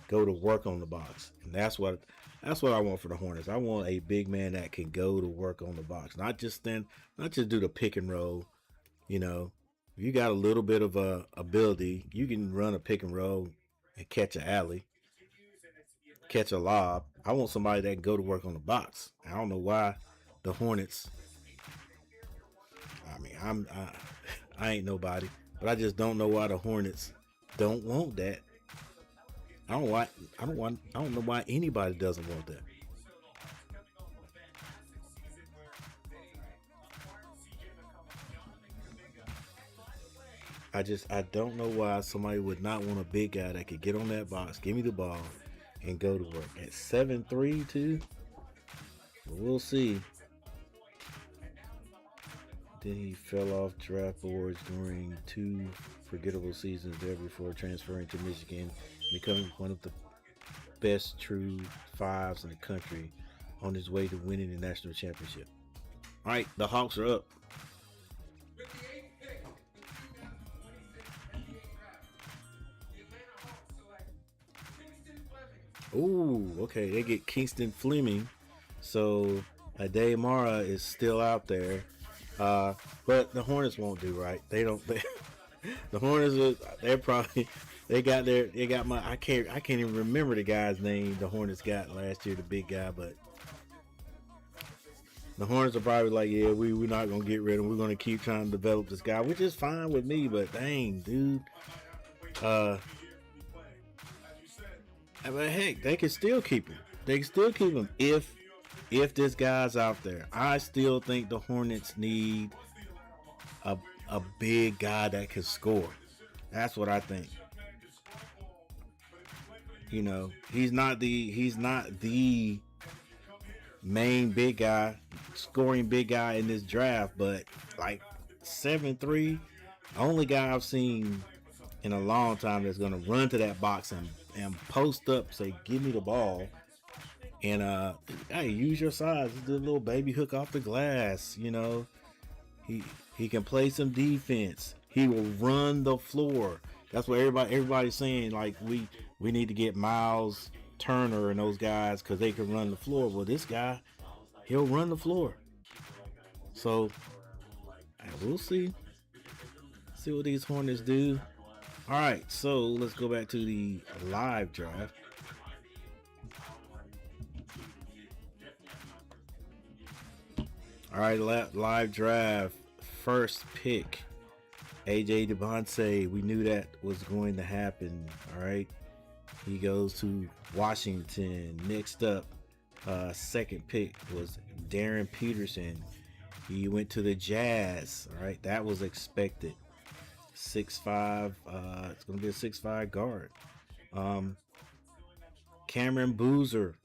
Speaker 2: go to work on the box, and that's what I want for the Hornets. I want a big man that can go to work on the box, not just do the pick and roll. You know, if you got a little bit of ability, you can run a pick and roll and catch an alley, catch a lob. I want somebody that can go to work on the box. I don't know why the Hornets. I mean, I ain't nobody. But I just don't know why the Hornets don't want that. I don't know why anybody doesn't want that. I don't know why somebody would not want a big guy that could get on that box, give me the ball, and go to work. At 7'3" too? We'll see. Then he fell off draft boards during 2 forgettable seasons there before transferring to Michigan, becoming one of the best true fives in the country on his way to winning the national championship. All right, the Hawks are up.
Speaker 7: With the 8th pick in the 2026 NBA draft, the Atlanta Hawks select Kingston Fleming.
Speaker 2: Ooh, okay, they get Kingston Fleming. So Ade Mara is still out there. But the Hornets won't do right. The Hornets they got my I can't even remember the guy's name the Hornets got last year, the big guy, but the Hornets are probably like, yeah, we're not gonna get rid of him. We're gonna keep trying to develop this guy, which is fine with me, but dang, dude. But heck, they can still keep him. They can still keep him if this guy's out there. I still think the Hornets need a big guy that can score. That's what I think. You know, he's not the main big guy, scoring big guy in this draft, but like 7'3", only guy I've seen in a long time that's gonna run to that box and post up, say, give me the ball. And hey, use your size. Do a little baby hook off the glass. You know, he can play some defense. He will run the floor. That's what everybody's saying. Like we need to get Miles Turner and those guys because they can run the floor. Well, this guy, he'll run the floor. So we'll see. See what these Hornets do. All right, so let's go back to the live draft. All right, live draft. First pick, AJ DeBonce. We knew that was going to happen. All right, he goes to Washington. Next up, second pick was Darren Peterson. He went to the Jazz. All right, that was expected. 6'5". It's going to be a 6'5" guard. Cameron Boozer.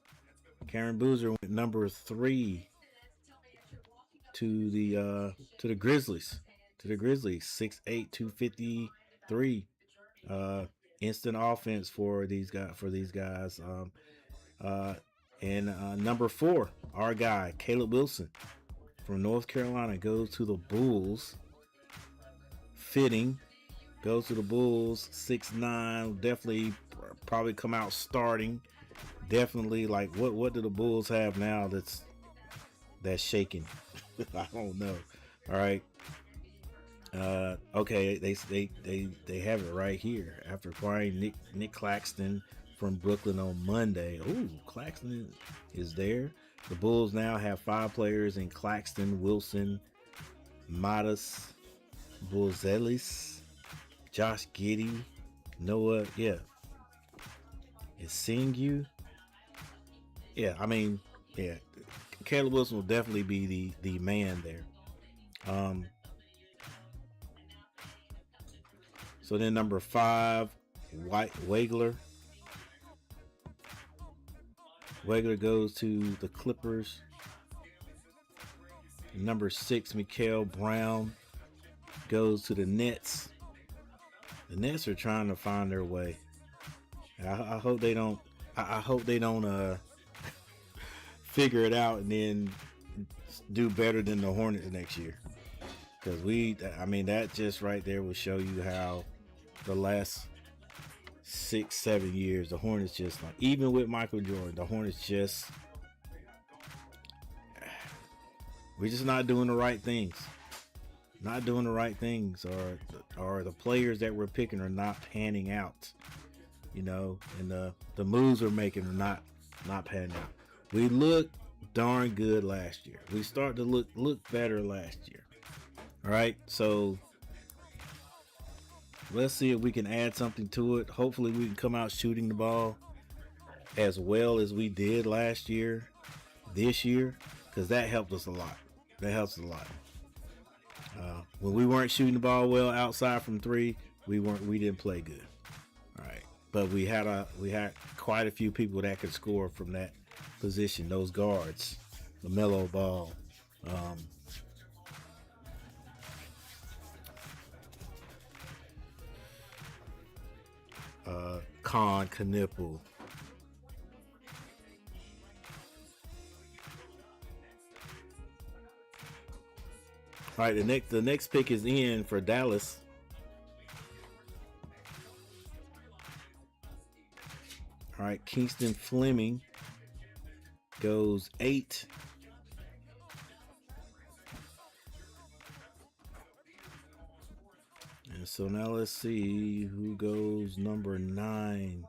Speaker 2: Cameron Boozer went number 3. To the Grizzlies. 6'8", 253. Instant offense for these guys. And number 4, our guy Caleb Wilson from North Carolina goes to the Bulls. Fitting, goes to the Bulls. 6'9", definitely probably come out starting. Definitely, like what do the Bulls have now that's shaking? I don't know. All right. Okay, they have it right here. After acquiring Nick Claxton from Brooklyn on Monday. Ooh, Claxton is there. The Bulls now have 5 players in Claxton, Wilson, Matas, Buzelis, Josh Giddey, Noah, Isingu. Yeah, I mean, yeah. Caleb Wilson will definitely be the man there. So then number 5, Wagler. Wagler goes to the Clippers. Number 6, Mikael Brown goes to the Nets. The Nets are trying to find their way. I hope they don't. I hope they don't figure it out and then do better than the Hornets next year. Because that just right there will show you how the last 6-7 years the Hornets just, like, even with Michael Jordan, the Hornets just, we're just not doing the right things. Not doing the right things, or the players that we're picking are not panning out. You know, and the moves we're making are not panning out. We looked darn good last year. We started to look better last year. All right, so let's see if we can add something to it. Hopefully we can come out shooting the ball as well as we did last year, this year, because that helped us a lot. That helps a lot. When we weren't shooting the ball well outside from three, we didn't play good. All right, but we had quite a few people that could score from that position. Those guards, LaMelo Ball, Khan Knipple. All right, the next pick is in for Dallas. All right, Kingston Fleming goes 8. And so now let's see who goes number 9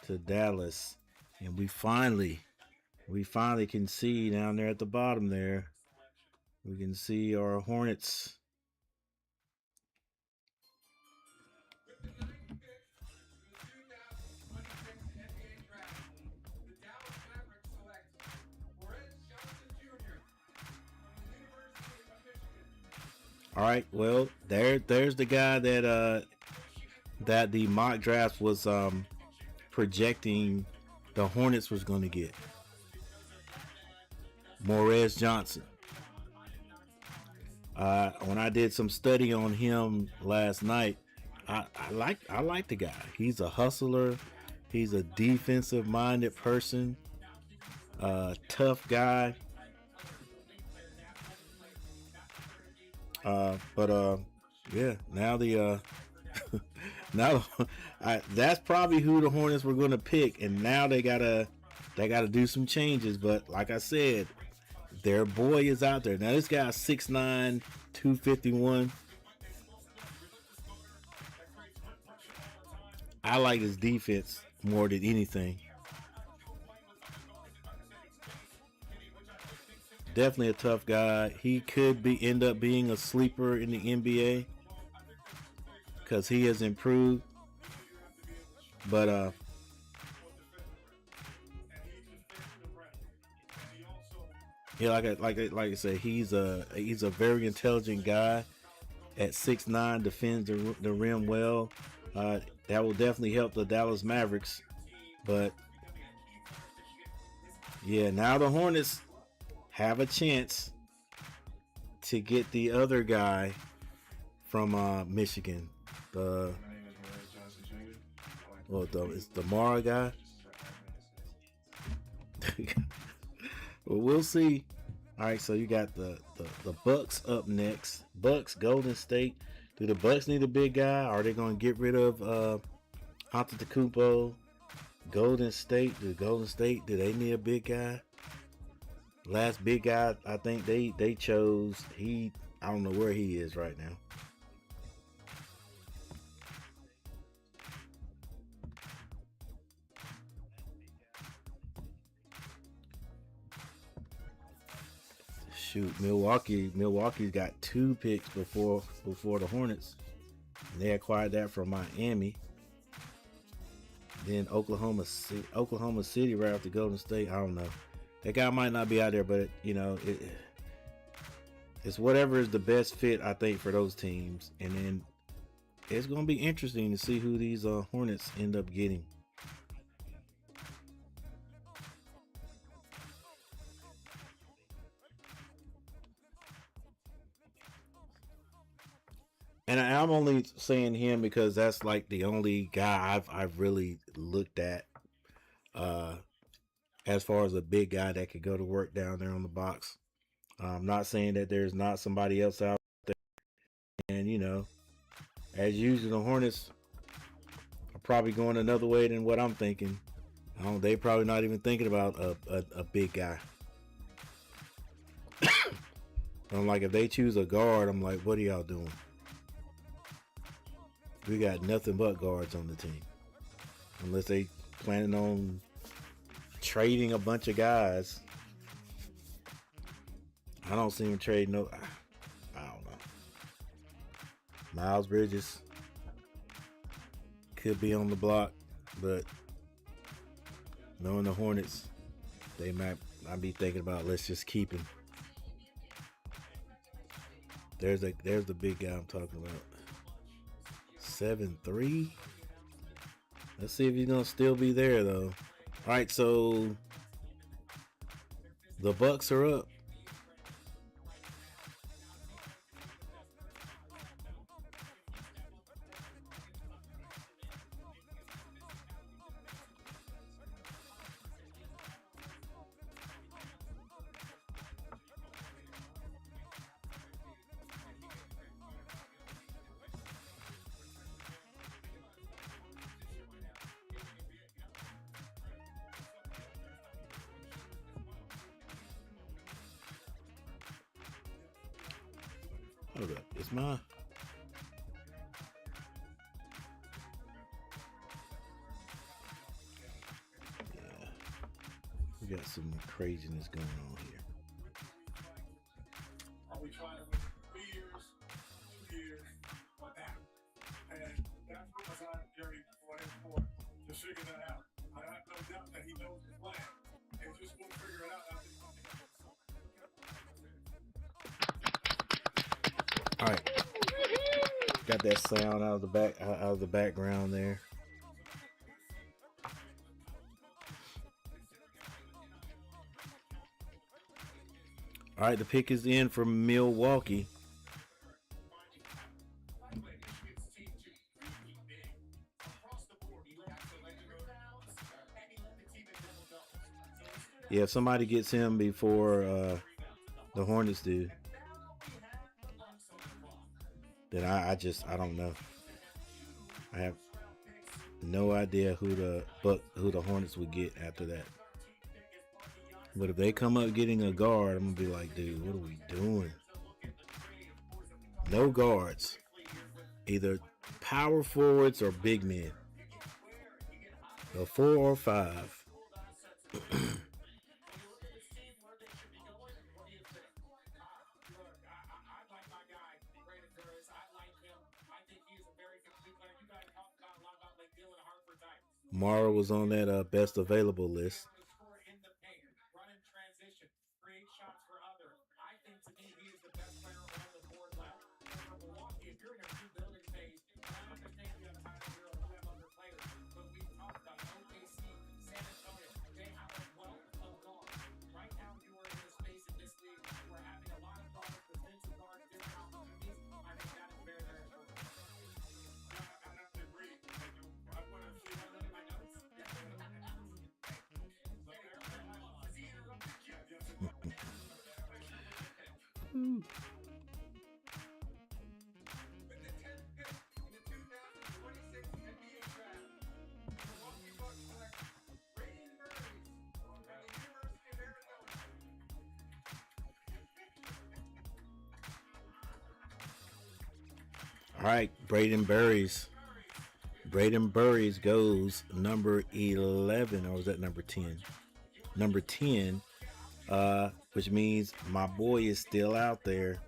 Speaker 2: to Dallas. And we finally can see down there at the bottom there. We can see our Hornets.
Speaker 7: With the 9th pick in the 2026 NBA draft, the Dallas Mavericks select Morez Johnson Jr. from the University of Michigan.
Speaker 2: All right, well, there's the guy that the mock draft was projecting the Hornets was going to get. Morez Johnson. When I did some study on him last night, I like the guy. He's a hustler. He's a defensive-minded person. Tough guy. Yeah. Now that's probably who the Hornets were going to pick, and now they gotta do some changes. But like I said, their boy is out there. Now this guy's 6'9", 251. I like his defense more than anything. Definitely a tough guy. He could end up being a sleeper in the NBA because he has improved. But yeah, like I say, he's a very intelligent guy. At 6'9", defends the rim well. That will definitely help the Dallas Mavericks. But yeah, now the Hornets have a chance to get the other guy from Michigan. It's the Mara guy. Well, we'll see. All right, so you got the Bucks up next. Bucks, Golden State. Do the Bucks need a big guy? Are they going to get rid of Antetokounmpo? Golden State. Do they need a big guy? Last big guy, I think they chose. I don't know where he is right now. Shoot, Milwaukee's got 2 picks before the Hornets. And they acquired that from Miami. Then Oklahoma City right after Golden State. I don't know. That guy might not be out there, but it's whatever is the best fit, I think, for those teams. And then it's going to be interesting to see who these Hornets end up getting. And I'm only saying him because that's like the only guy I've really looked at as far as a big guy that could go to work down there on the box. I'm not saying that there's not somebody else out there. And, as usual, the Hornets are probably going another way than what I'm thinking. They probably not even thinking about a big guy. I'm like, if they choose a guard, I'm like, what are y'all doing? We got nothing but guards on the team. Unless they planning on trading a bunch of guys. I don't see him trading I don't know. Miles Bridges. could be on the block, but knowing the Hornets, they might be thinking about let's just keep him. There's the big guy I'm talking about. 7'3". Let's see if he's gonna still be there though. All right, so the Bucks are up. Hold up, it's my. Yeah, we got some craziness going on here.
Speaker 4: Are we trying to win 3 years, 2 years, or now? And that's what Masai Jerry for his court to figure that out. I have no doubt that he knows his plan. And just won't figure it out.
Speaker 2: All right, got that sound out of the background there. All right, the pick is in from Milwaukee. Yeah, if somebody gets him before the Hornets do, then I don't know. I have no idea who the Hornets would get after that. But if they come up getting a guard, I'm gonna be like, dude, what are we doing? No guards, either power forwards or big men. A 4 or 5. Mara was on that best available list. All right, Braden Burries. Braden Burries goes number 11, or was that number 10? Number 10, which means my boy is still out there.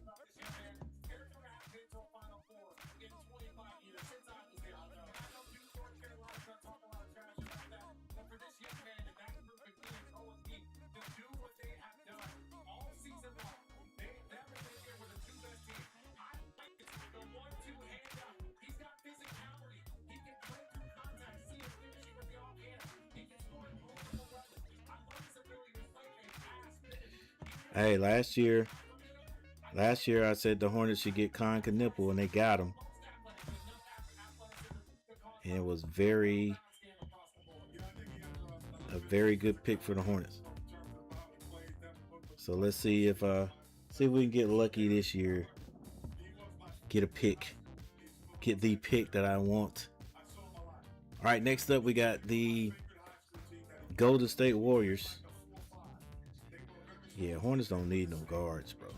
Speaker 2: Hey, last year I said the Hornets should get Con Knipple, and they got him. And it was a very good pick for the Hornets. So let's see if we can get lucky this year. Get a pick. Get the pick that I want. All right, next up we got the Golden State Warriors. Yeah, Hornets don't need no guards, bro.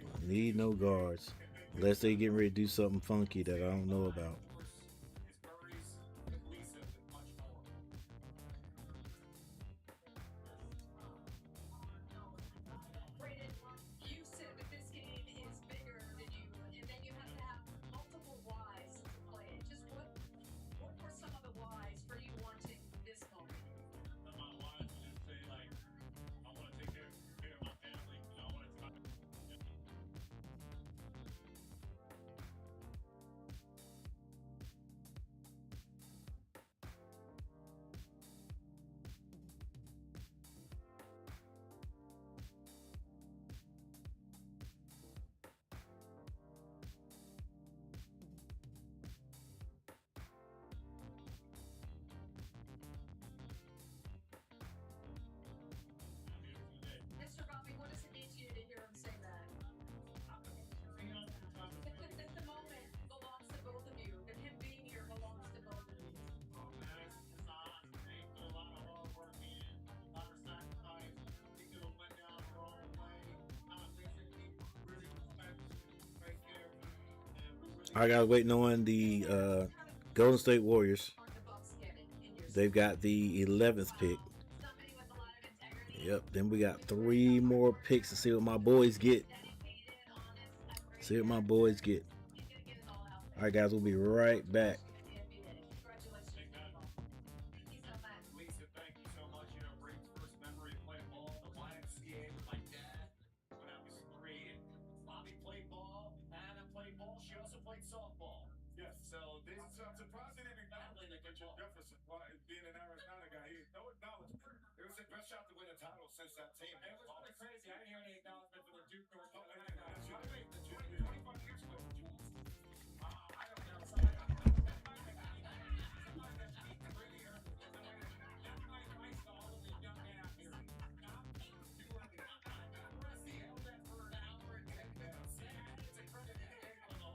Speaker 2: Don't need no guards. Unless they get ready to do something funky that I don't know about. I got waiting on the Golden State Warriors. They've got the 11th pick. Yep. Then we got 3 more picks to see what my boys get. See what my boys get. All right, guys. We'll be right back.
Speaker 8: Lisa, thank you so much. You know, Brady's first memory of playing ball, the YMCA with my dad when I was 3. Mommy played ball, Anna played ball. She also played softball.
Speaker 4: Yes.
Speaker 8: So this
Speaker 4: I'm surprised he didn't
Speaker 8: family that
Speaker 4: Richard
Speaker 8: can ball.
Speaker 4: Jefferson. Well, being an Arizona guy, he had no acknowledgement. It was their best shot to win a title since that team.
Speaker 8: It was really crazy. I didn't hear any acknowledgement for the Duke North
Speaker 4: Oh,
Speaker 8: Carolina
Speaker 4: yeah,
Speaker 8: guys.
Speaker 4: that's
Speaker 8: By
Speaker 4: right.
Speaker 8: the way,
Speaker 4: That's
Speaker 8: 20,
Speaker 4: right.
Speaker 8: 25 years ago, I don't know.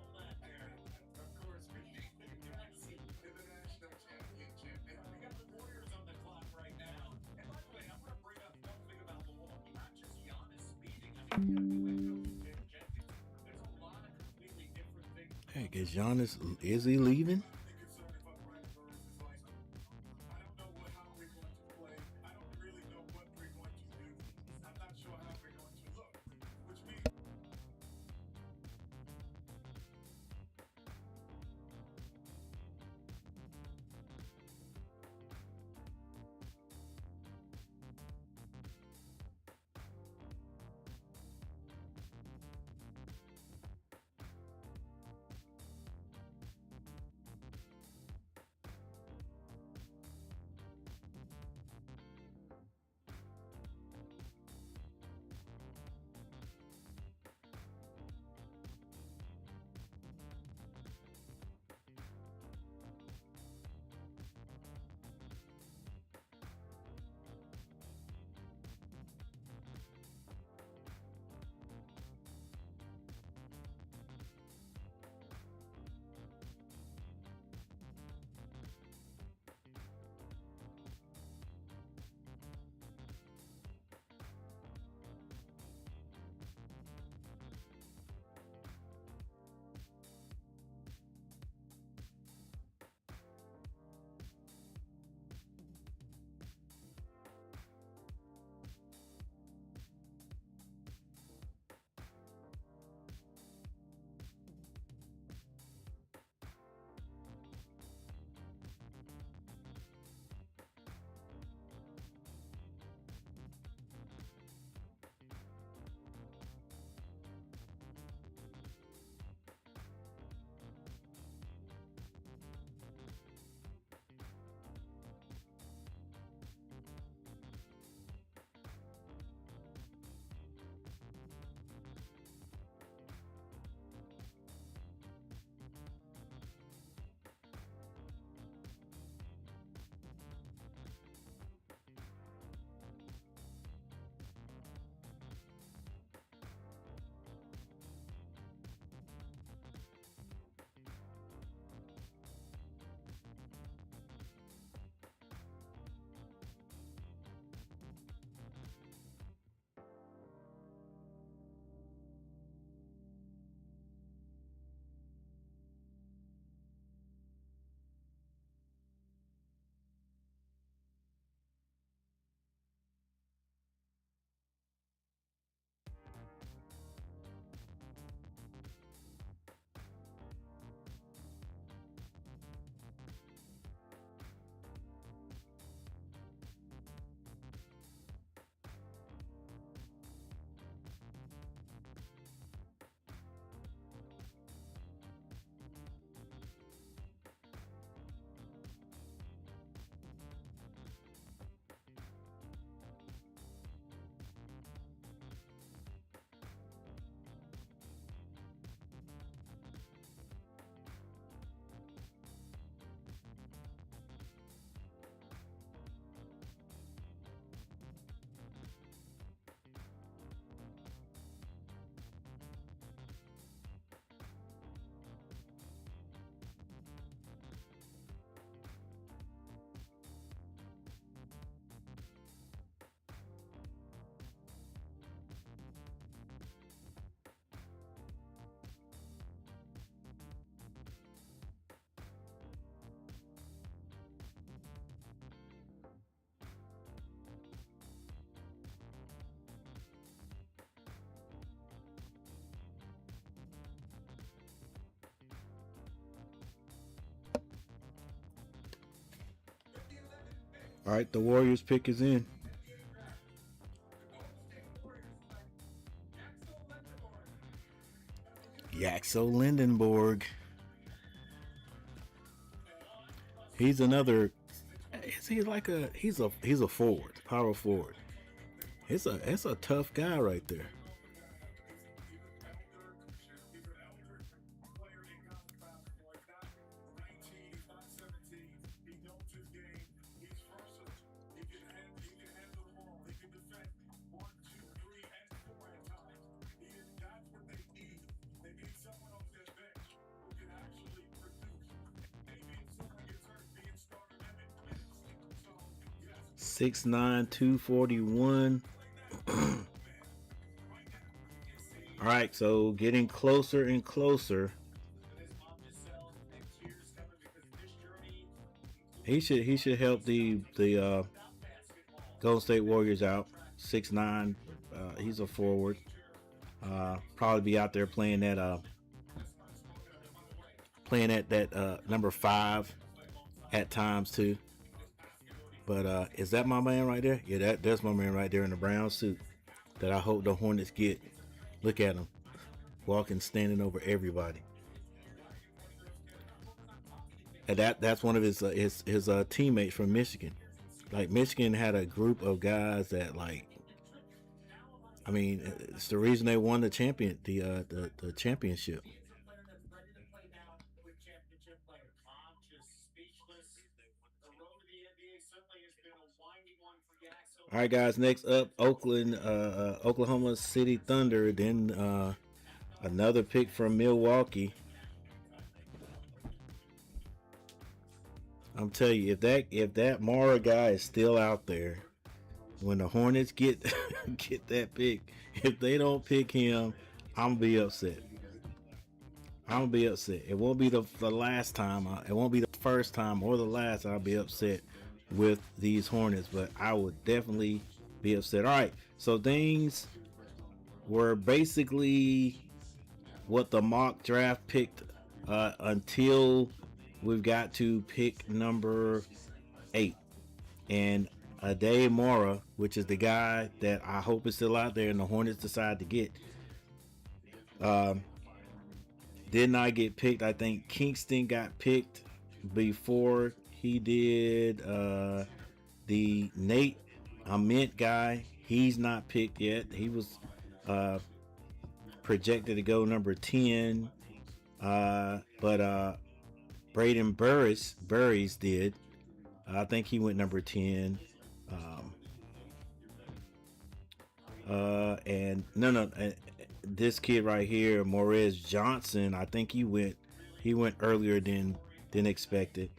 Speaker 4: Of course, we beat the international championship.
Speaker 8: We got the Warriors on the clock right now. And by the way, I'm going to bring up one thing about Milwaukee, not just Giannis leaving. I mean, you got new head coach Jim Jenkins. There's a lot of completely different things.
Speaker 2: Heck, is Giannis, is he leaving?
Speaker 4: Concerned about Brad Burns is like, I don't know how we're going to play. I don't really know what we're going to do. I'm not sure how we're going to look, which means
Speaker 2: All right, the Warriors pick is in. Yaxel Lindenborg. He's another. Is he like a? He's a forward, power forward. It's a tough guy right there. Six nine 241. All right, so getting closer and closer. He should help the Golden State Warriors out. 6'9". He's a forward. Probably be out there playing that number 5 at times too. But is that my man right there? Yeah, that's my man right there in the brown suit that I hope the Hornets get. Look at him, walking, standing over everybody. And that's one of his teammates from Michigan. Like, Michigan had a group of guys that, like, I mean, it's the reason they won the championship. All right, guys. Next up, Oklahoma City Thunder. Then another pick from Milwaukee. I'm telling you, if that Mara guy is still out there, when the Hornets get that pick, if they don't pick him, I'm gonna be upset. It won't be the last time. It won't be the first time or the last I'll be upset with these Hornets, but I would definitely be upset. All right, so things were basically what the mock draft picked until we've got to pick number 8, and Ade Mora, which is the guy that I hope is still out there and the Hornets decide to get, did not get picked. I think Kingston got picked before he did. The Nate Ament guy, he's not picked yet. He was projected to go number 10, but Braden Burris did. I think he went number 10. And no, this kid right here, Morez Johnson, I think he went earlier than expected.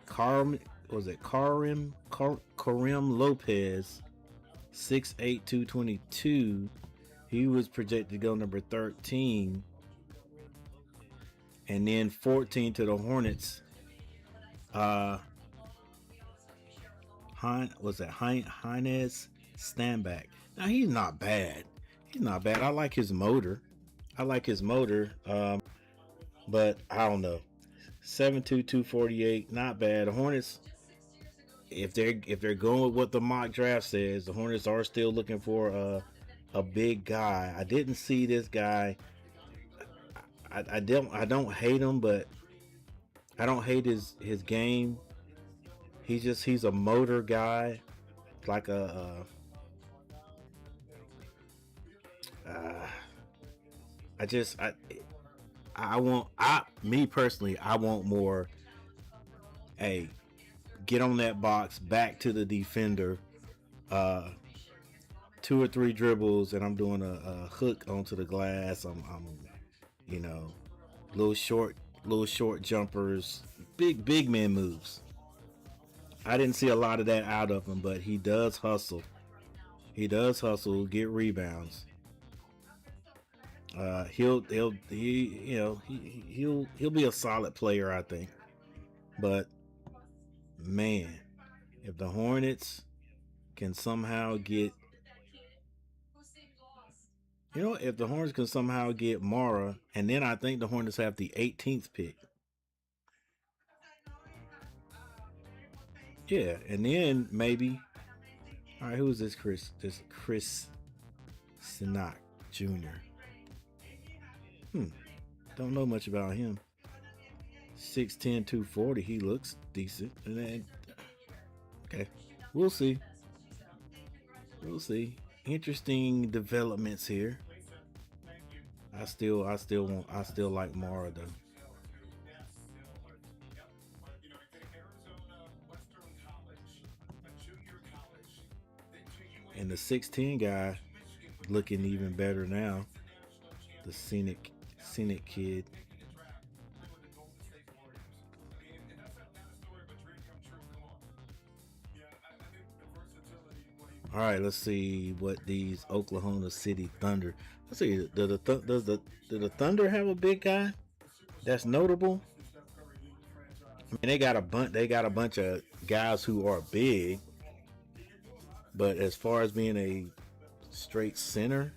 Speaker 2: Karim Lopez, 6'8", 222. He was projected to go number 13. And then 14 to the Hornets. Heinz Stanback. Now, he's not bad. I like his motor. But I don't know. 7'2", 248, not bad. The Hornets, if they're going with what the mock draft says, the Hornets are still looking for a big guy. I didn't see this guy. I don't hate him, but I don't hate his game. He's a motor guy, like me personally, I want more. Hey, get on that box, back to the defender, 2 or 3 dribbles, and I'm doing a hook onto the glass. I'm little short jumpers, big man moves. I didn't see a lot of that out of him, but he does hustle. Get rebounds. He'll be a solid player, I think. But man, if the Hornets can somehow get You know, if the Hornets can somehow get Mara, and then I think the Hornets have the 18th pick. Yeah, and then maybe. All right, who is this? Chris Sinak Jr. Don't know much about him. 6'10", 240. He looks decent. And then, okay, we'll see. We'll see. Interesting developments here. I still like Mara though. And the 6'10" guy looking even better now. The scenic kid. All right, let's see what these Oklahoma City Thunder. Let's see. Does the Thunder have a big guy that's notable? I mean, they got a bunch of guys who are big, but as far as being a straight center,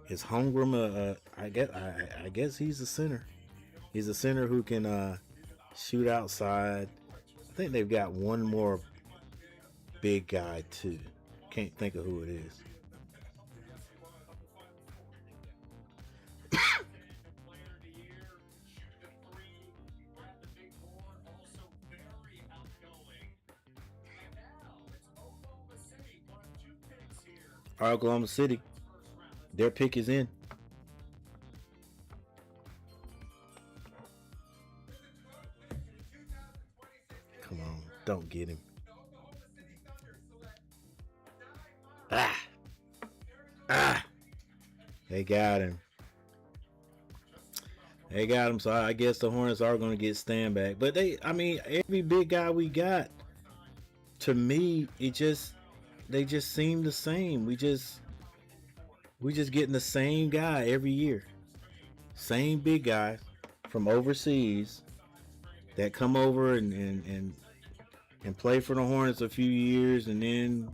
Speaker 2: is Holmgren I guess he's a center. He's a center who can shoot outside. I think they've got one more big guy too. Can't think of who it is. All right, Oklahoma City. Their pick is in. Come on, don't get him. They got him. They got him. So I guess the Hornets are going to get Stanback. But every big guy we got, to me, they just seem the same. We just getting the same guy every year. Same big guy from overseas that come over and play for the Hornets a few years, and then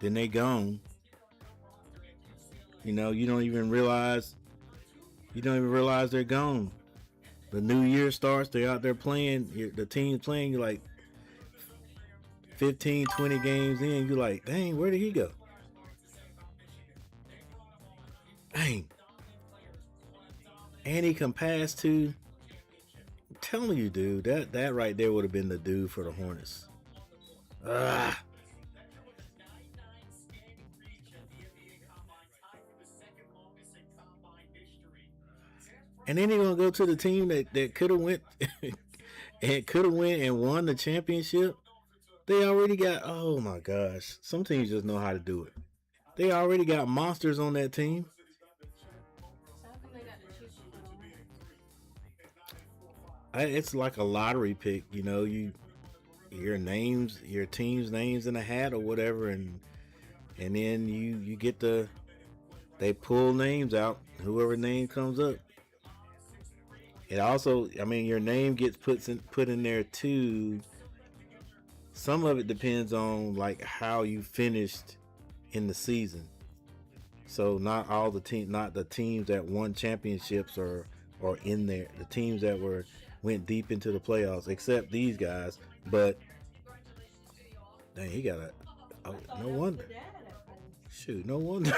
Speaker 2: they gone. You know, you don't even realize they're gone. The new year starts, they're out there playing, the team's playing, you're like 15, 20 games in, you're like, dang, where did he go? Dang. And he can pass too. I'm telling you, dude, that right there would have been the dude for the Hornets. And then he's gonna go to the team that could have went and won the championship. They already got, oh my gosh, some teams just know how to do it. They already got monsters on that team. It's like a lottery pick, you know. Your team's names in a hat or whatever, and then you get they pull names out. Whoever name comes up. It also, your name gets put in there too. Some of it depends on like how you finished in the season. So not the teams that won championships are in there. The teams that went deep into the playoffs, except these guys. But dang, he got no wonder. Shoot, no wonder.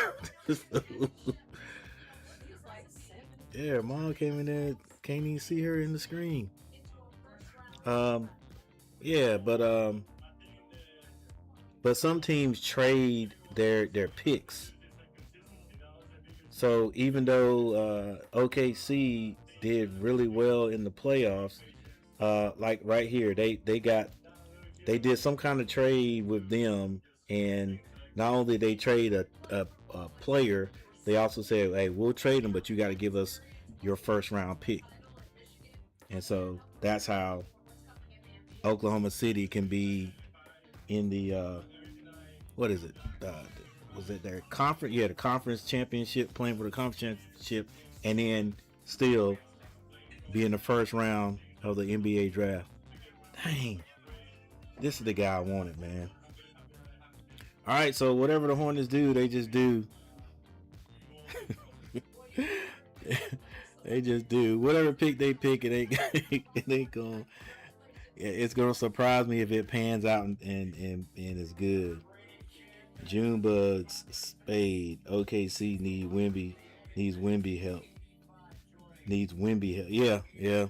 Speaker 2: Yeah, Mom came in there, can't even see her in the screen. Yeah, but some teams trade their picks. So even though OKC did really well in the playoffs, like right here, they did some kind of trade with them, and not only they trade a player, they also said, hey, we'll trade him, but you got to give us your first round pick. And so that's how Oklahoma City can be in the what is it? Was it their conference? Yeah, the conference championship, playing for the conference championship, and then still be in the first round of the NBA draft. Dang, this is the guy I wanted, man. All right, so whatever the Hornets do, they just do. They just do whatever pick they pick, and they going. It's gonna surprise me if it pans out and is good. Junebugs, Spade, OKC needs Wemby help. Needs Wemby help. Yeah.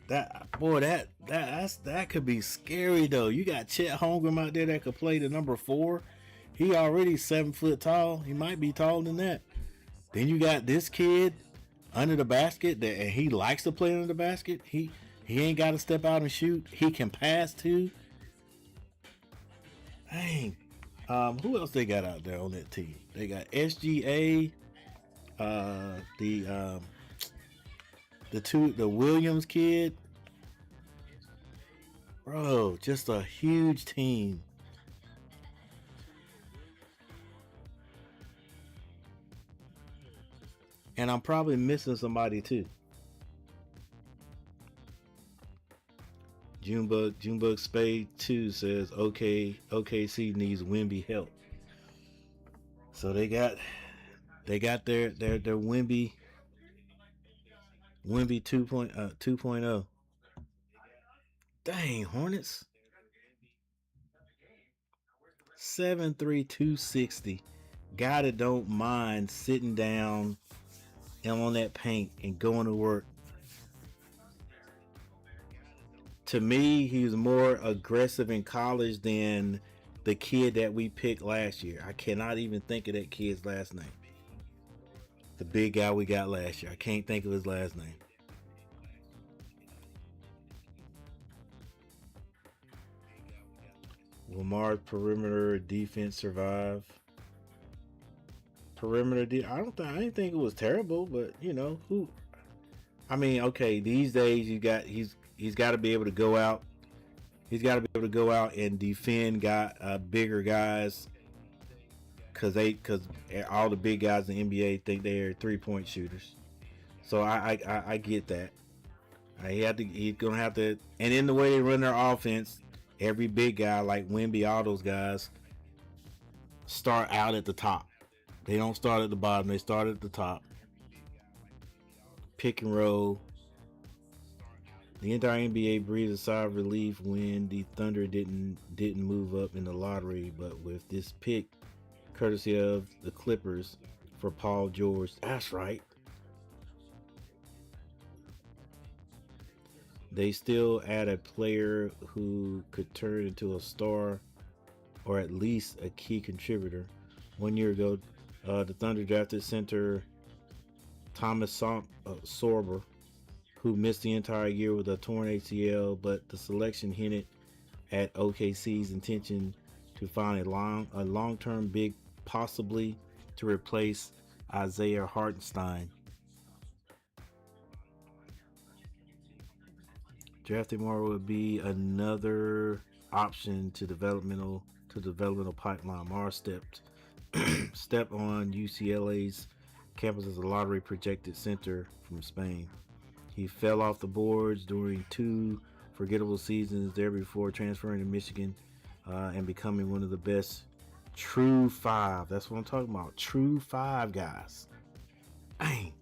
Speaker 2: That could be scary though. You got Chet Holmgren out there that could play the number 4. He already 7 foot tall. He might be taller than that. Then you got this kid under the basket and he likes to play under the basket. He ain't got to step out and shoot. He can pass too. Dang. Who else they got out there on that team? They got SGA, the Williams kid. Bro, just a huge team. And I'm probably missing somebody too. Junebug Spade 2 says OKC needs Wemby help. So they got their Wemby 2.0. Dang, Hornets. 7'3", 260. Guy that don't mind sitting down and on that paint and going to work. To me, he was more aggressive in college than the kid that we picked last year. I cannot even think of that kid's last name. The big guy we got last year. I can't think of his last name. Will Mars perimeter defense survive? I didn't think it was terrible, but you know who? I mean, okay, these days he's got to be able to go out. He's got to be able to go out and defend bigger guys, because all the big guys in the NBA think they're 3-point shooters. So I get that. He's gonna have to, and in the way they run their offense, every big guy like Wemby, all those guys start out at the top. They don't start at the bottom. They start at the top. Pick and roll. The entire NBA breathed a sigh of relief when the Thunder didn't move up in the lottery, but with this pick, courtesy of the Clippers for Paul George. That's right. They still add a player who could turn into a star or at least a key contributor. 1 year ago, the Thunder drafted center Thomas Sorber, who missed the entire year with a torn ACL, but the selection hinted at OKC's intention to find a long-term big, possibly to replace Isaiah Hartenstein. Drafting more would be another option to developmental pipeline. Mars stepped on UCLA's campus as a lottery projected center from Spain. He fell off the boards during 2 forgettable seasons there before transferring to Michigan and becoming one of the best true 5. That's what I'm talking about. True 5 guys. Dang.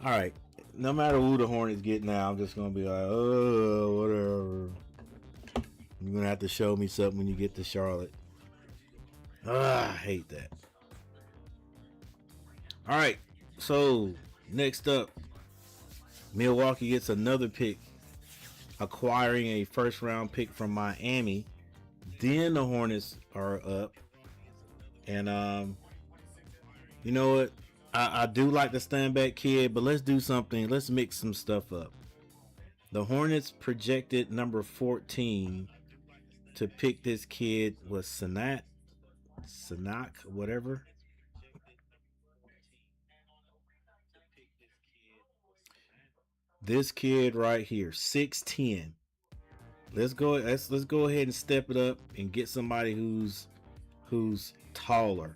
Speaker 2: All right. No matter who the Hornets get now, I'm just going to be like, oh, whatever. You're going to have to show me something when you get to Charlotte. I hate that. All right. So, next up, Milwaukee gets another pick, acquiring a first-round pick from Miami. Then the Hornets are up. And, you know what? I do like the Steinbeck kid, but let's do something. Let's mix some stuff up. The Hornets projected number 14 to pick this kid was Sanak, whatever. This kid right here, 6'10". Let's go ahead and step it up and get somebody who's taller,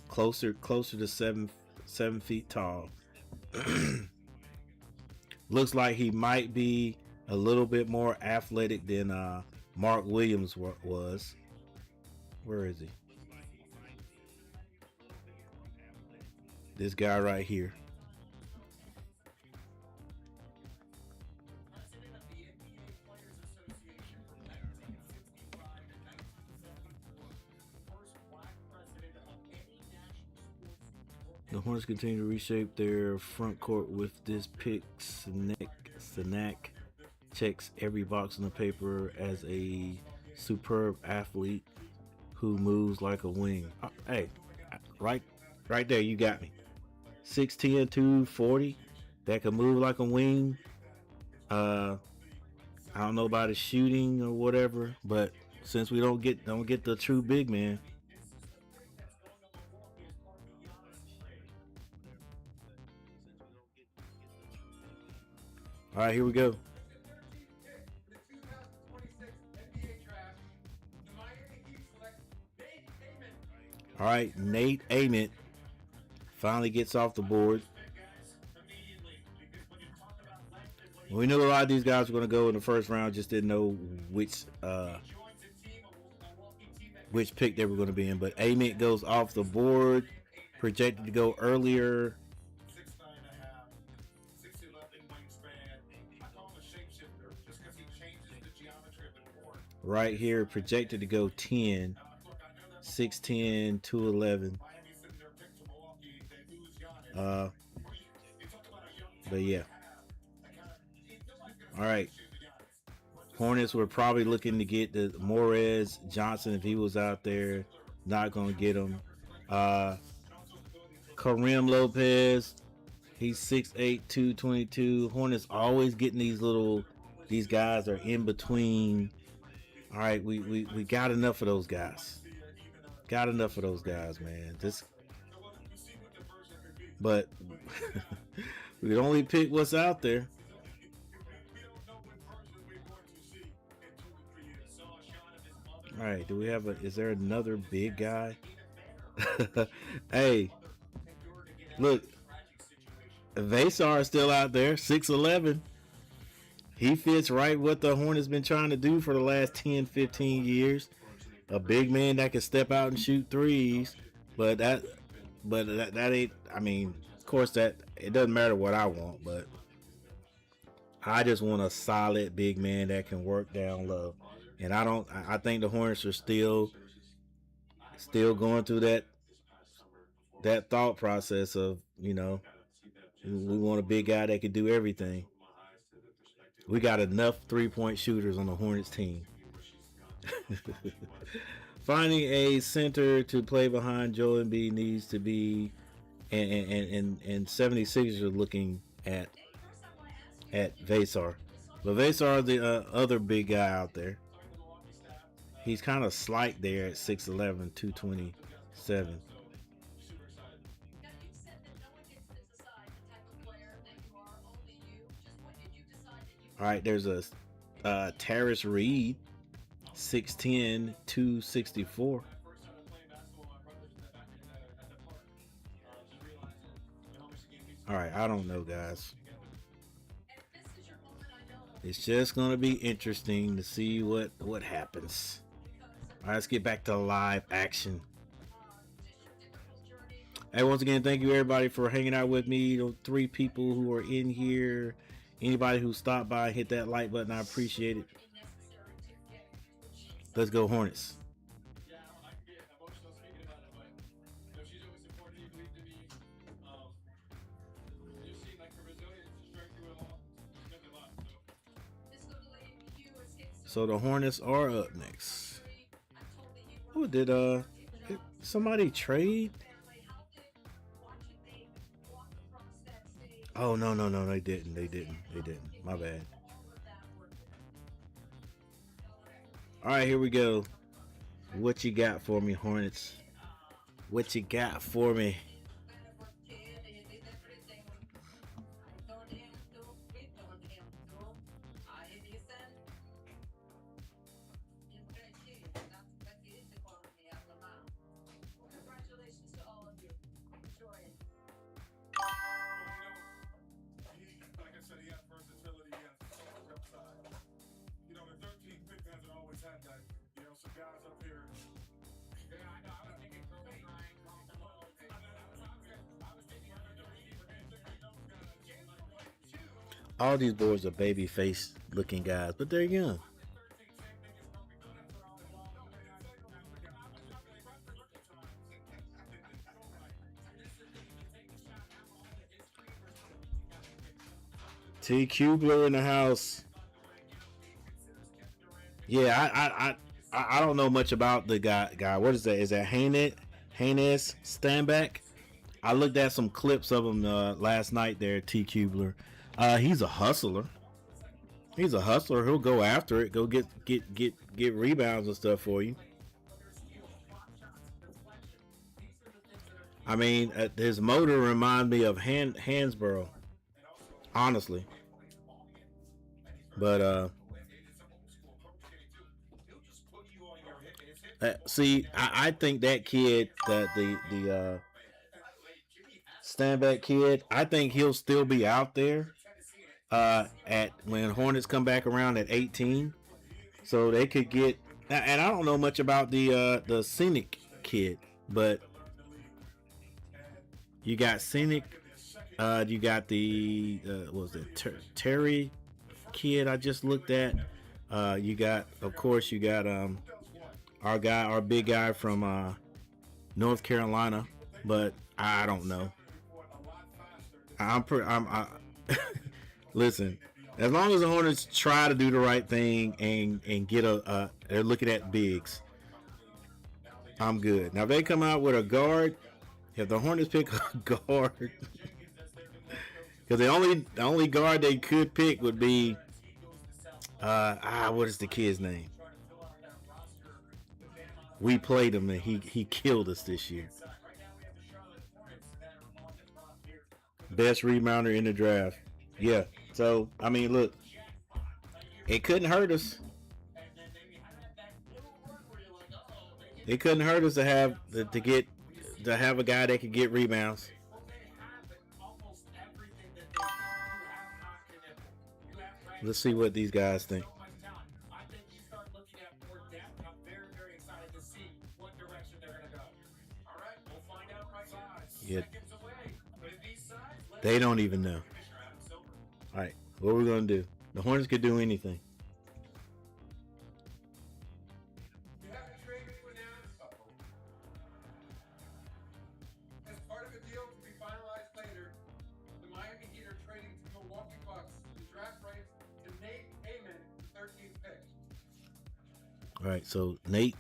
Speaker 2: closer to 7 feet tall. Looks like he might be a little bit more athletic than Mark Williams was. Where is he? This guy right here.
Speaker 8: President of the NBA Players Association from 1965 to 1974. First black president of any national sports.
Speaker 2: The Hornets continue to reshape their front court with this pick. Sanak checks every box on the paper as a superb athlete who moves like a wing. Hey, right there, you got me. 6'10", 240, that can move like a wing. I don't know about his shooting or whatever, but since we don't get the true big man. All right, here we go.
Speaker 7: The 2026 NBA draft, the Miami Heat select Nate Heyman.
Speaker 2: All right, Nate Ament finally gets off the board. We knew a lot of these guys were going to go in the first round, just didn't know which pick they were going to be in. But Ament goes off the board, projected to go earlier.
Speaker 4: 6'9.5", 6'11" wingspan. I call him a shapeshifter just because he changes the geometry of the court.
Speaker 2: Right here, projected to go 10, 6'10", 211. But yeah. All right. Hornets were probably looking to get the Morez Johnson if he was out there. Not going to get him. Kareem Lopez. He's 6'8", 222. Hornets always getting these guys are in between. All right, we got enough of those guys. Got enough of those guys, man. But we can only pick what's out there. All right, do we have is there another big guy? Hey, look, Vasar is still out there, 6'11". He fits right what the Hornets been trying to do for the last 10, 15 years. A big man that can step out and shoot threes, but that ain't. I mean, of course, that it doesn't matter what I want, but I just want a solid big man that can work down low. And I think the Hornets are still going through that thought process of, we want a big guy that can do everything. We got enough 3-point shooters on the Hornets team. Finding a center to play behind Joel Embiid needs to be, and 76ers are looking at Vasar. But Vasar, the other big guy out there. He's kind of slight there at 6'11", 227. All right, there's a Terrace Reed, 6'10", 264. All right, I don't know, guys. It's just going to be interesting to see what happens. All right, let's get back to live action. Hey, once again, thank you everybody for hanging out with me. Those 3 people who are in here. Anybody who stopped by, hit that like button. I appreciate it. Let's go Hornets.
Speaker 3: Yeah, I can get emotional speaking about it, but she's always supported me, believed in me. You've seen like her resilience and strength through it all. It's meant a lot.
Speaker 2: So the Hornets are up next. Oh, did somebody trade? Oh no, they didn't. My bad. All right, here we go. What you got for me, Hornets? What you got for me?
Speaker 6: Congratulations to all of you. Enjoy it.
Speaker 4: Like I said, he has versatility, he has so much upside.
Speaker 2: All these boys are baby face looking guys, but they're young. T. Kubler in the house. Yeah, I don't know much about the guy. What is that? Is that Haynes Stanback? I looked at some clips of him last night there, T. Kubler. He's a hustler. He's a hustler. He'll go after it. Go get rebounds and stuff for you. I mean, his motor reminds me of Hansborough, honestly. But see, I think that kid, the Stanback kid, I think he'll still be out there at when Hornets come back around at 18, so they could get. And I don't know much about the Scenic kid, but you got Scenic, you got the what was it, Terry kid I just looked at. You got, of course, you got our big guy from North Carolina, but I don't know. Listen, as long as the Hornets try to do the right thing and get they're looking at bigs, I'm good. Now if they come out with a guard, if the Hornets pick a guard, because the only guard they could pick would be what is the kid's name? We played him and he killed us this year. Best rebounder in the draft. Yeah. So I mean, look, it couldn't hurt us. It couldn't hurt us to have a guy that could get rebounds. Let's see what these guys think. Yeah. They don't even know. All right, what we're gonna do? The Hornets could do anything.
Speaker 7: As part of a deal to be finalized later, the Miami Heat are trading to Milwaukee Bucks the draft rights to Nate Heyman, the 13th pick.
Speaker 2: All right, so Nate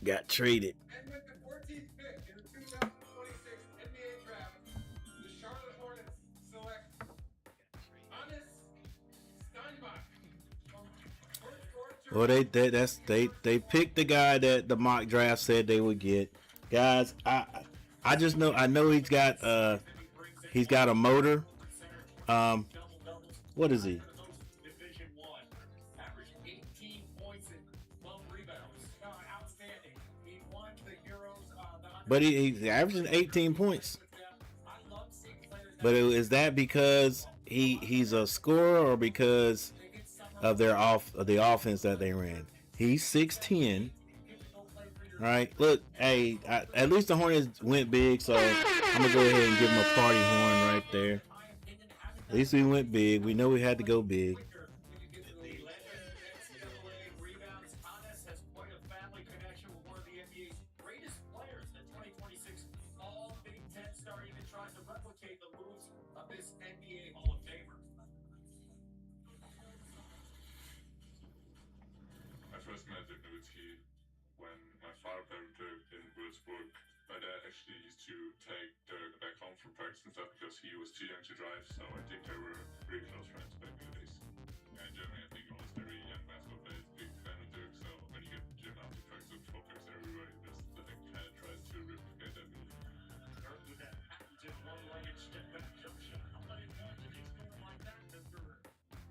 Speaker 2: got traded.
Speaker 7: And with the 14th pick in the 2026 NBA draft, the Charlotte Hornets select Hannes Steinbach from North Georgia.
Speaker 2: Well, they picked the guy that the mock draft said they would get. Guys, I just know he's got a motor. What is he?
Speaker 8: Division One, averaged 18 points and 12 rebounds. Outstanding. He won the Euros.
Speaker 2: But he's averaging 18 points. But is that because he's a scorer or because of the offense that they ran? He's 6'10". Right? Look, hey, at least the Hornets went big, so I'm gonna go ahead and give him a party horn right there. At least we went big. We know we had to go big.
Speaker 3: My first met Dirk Nowitzki when my father played with Dirk in Würzburg. My dad actually used to take Dirk back home from practice and stuff because he was too young to drive, so I think they were really close friends back in the days. And in Germany, I think almost every young basketball player is a big fan of Dirk, so when you get to the gym after practice with focus, everybody just kind of tries to replicate that move.
Speaker 8: Dirk with that patented one-legged step back jump shot. How many times did he score like that, Mr.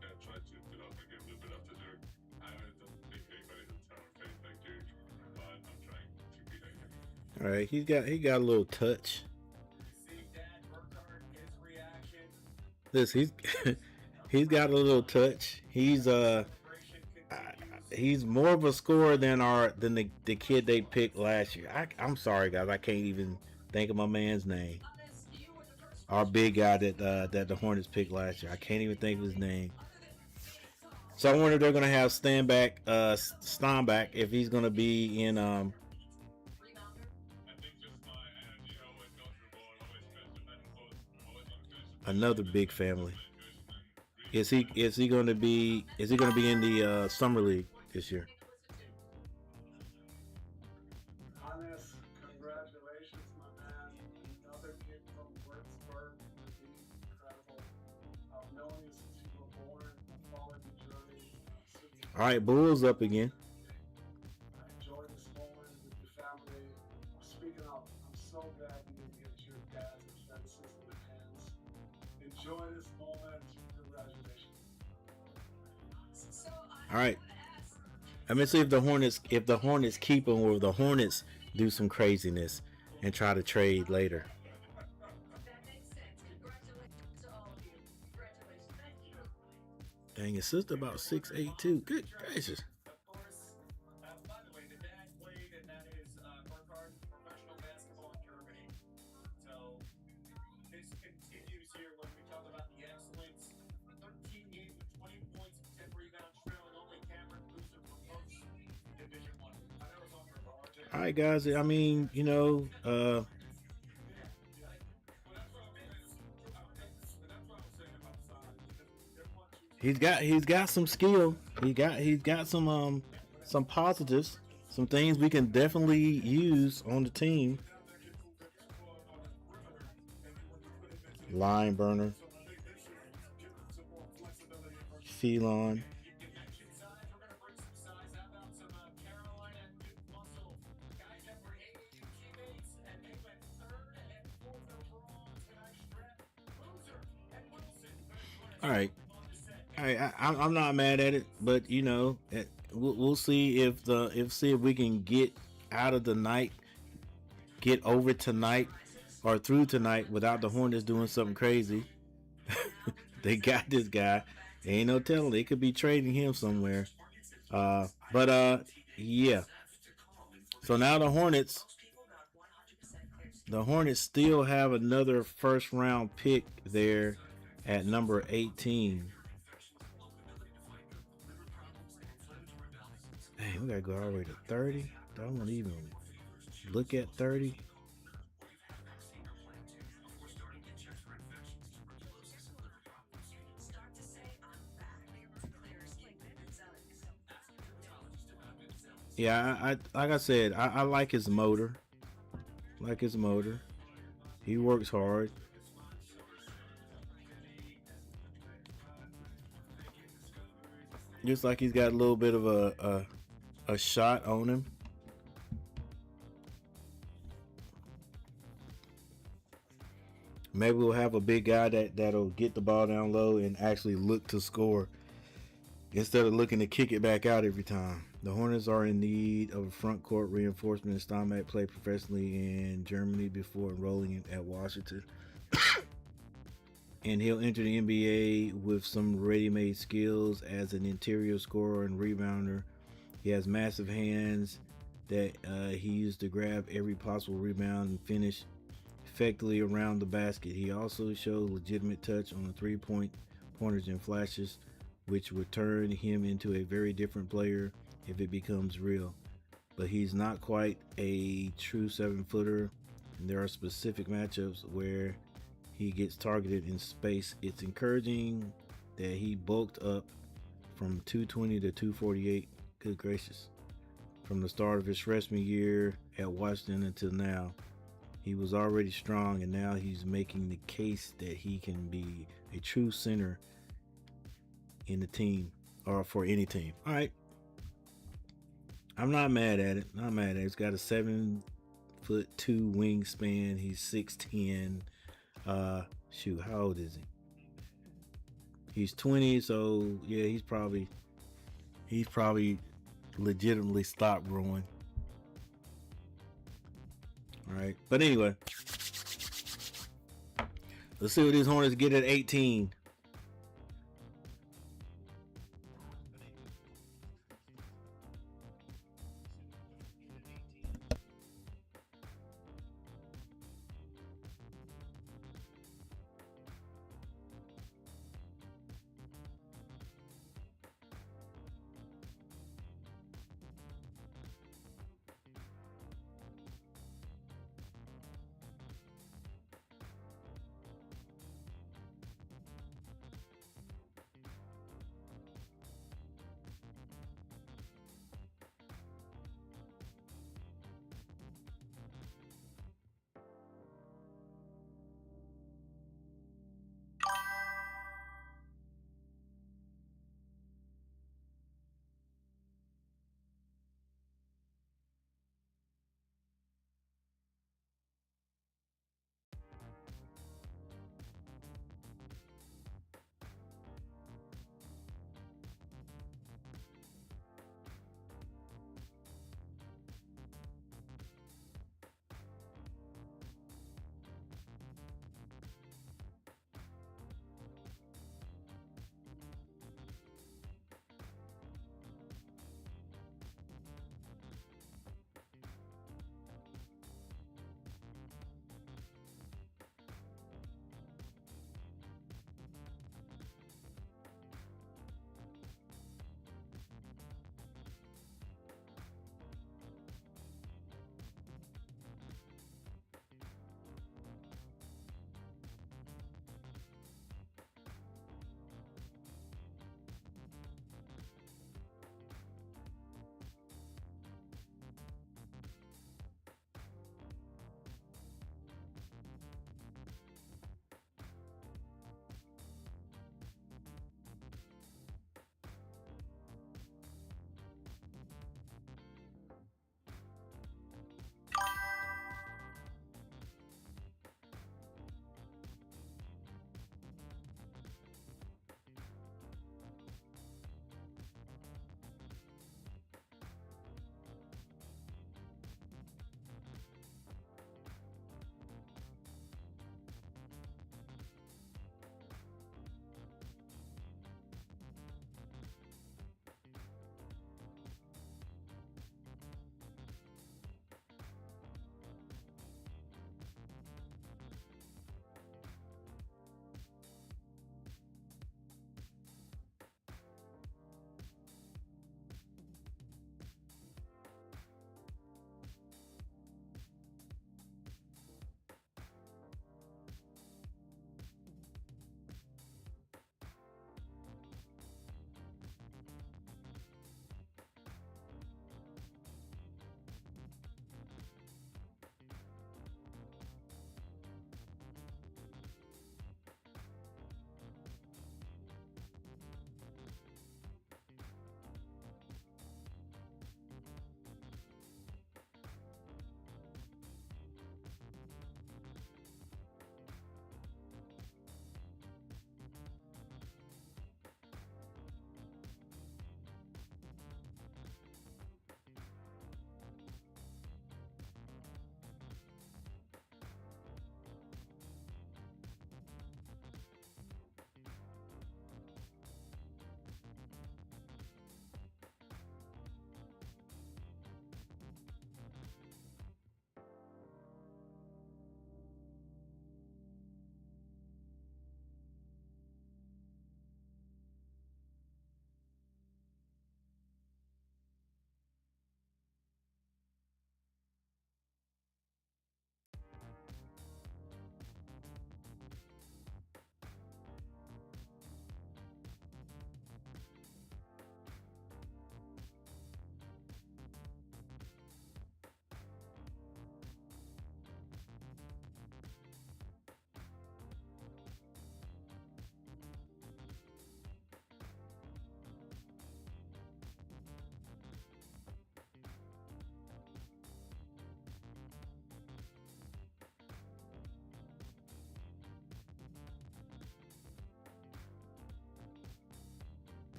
Speaker 3: Yeah, I tried to develop my game a little bit after Dirk. I don't think anybody has talent face like Dirk, but I'm trying to be like him.
Speaker 2: All right, he got a little touch. Listen, he's got a little touch. He's more of a scorer than the kid they picked last year. I'm sorry guys, I can't even think of my man's name. our big guy that the Hornets picked last year. I can't even think of his name. So I wonder if they're gonna have Steinbach if he's gonna be in another big family. Is he gonna be in the summer league this year?
Speaker 11: Hannes, congratulations, my man. Another kid from Würzburg. Incredible. I've known you since you were born. I've followed your journey.
Speaker 2: All right, Bulls up again.
Speaker 11: I enjoy this moment with your family. Speaking of, I'm so glad you didn't get your dad's expenses in the hands. Enjoy this moment. Congratulations.
Speaker 2: All right. Let me see if the Hornets keep him, or if the Hornets do some craziness and try to trade later.
Speaker 6: That makes sense. Congratulations to all of you. Congratulations. Thank you.
Speaker 2: Dang, his sister about 6'8" too. Good gracious.
Speaker 8: Of course. By the way, the dad played, and that is Burkhardt, professional basketball in Germany. So this continues here when we talk about the excellence. 13 games with 20 points, 10 rebounds, trailing only Cameron Boozer from most Division One. I know it's on for RJ.
Speaker 2: All right, guys. I mean, you know, he's got some skill. He's got some positives, some things we can definitely use on the team. Line burner, Phelon. All right. I'm not mad at it, but you know, we'll see if we can get out of the night, get over tonight, or through tonight without the Hornets doing something crazy. They got this guy. Ain't no telling. They could be trading him somewhere. But yeah. So now the Hornets still have another first round pick there at number 18. Dang, we gotta go all the way to 30. I don't want to even look at 30. Yeah, I like I said, I like his motor. He works hard. Just like he's got a little bit of a shot on him. Maybe we'll have a big guy that'll get the ball down low and actually look to score instead of looking to kick it back out every time. The Hornets are in need of a front court reinforcement. Steinbach played professionally in Germany before enrolling at Washington. And he'll enter the NBA with some ready-made skills as an interior scorer and rebounder. He has massive hands that he used to grab every possible rebound and finish effectively around the basket. He also showed legitimate touch on the three-pointers and flashes, which would turn him into a very different player if it becomes real. But he's not quite a true 7-footer, and there are specific matchups where he gets targeted in space. It's encouraging that he bulked up from 220 to 248. Good gracious. From the start of his freshman year at Washington until now, he was already strong, and now he's making the case that he can be a true center in the team, or for any team. All right. I'm not mad at it. He's got a 7'2" wingspan. He's 6'10". Shoot, how old is he? He's 20, so yeah, he's probably legitimately stopped growing. All right, but anyway, let's see what these Hornets get at 18.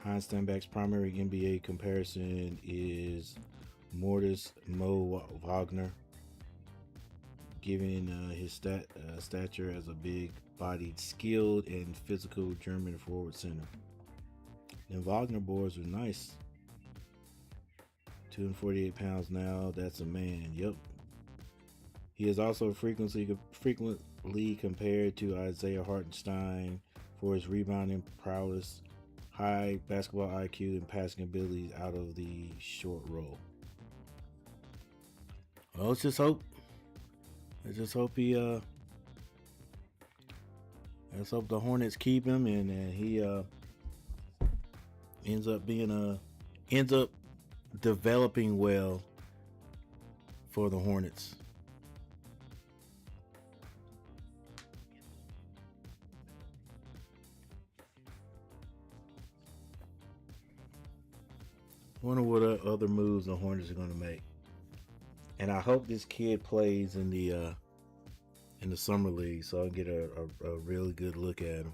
Speaker 2: Heinz Steinbach's primary NBA comparison is Mortis Mo Wagner, given his stature as a big-bodied, skilled, and physical German forward center. And Wagner boards are nice. 248 pounds now. That's a man. Yep. He is also frequently compared to Isaiah Hartenstein for his rebounding prowess, high basketball IQ, and passing abilities out of the short roll. Well, let's just hope he let's hope the Hornets keep him and he ends up developing well for the Hornets. Wonder what other moves the Hornets are going to make. And I hope this kid plays in the summer league so I can get a really good look at him.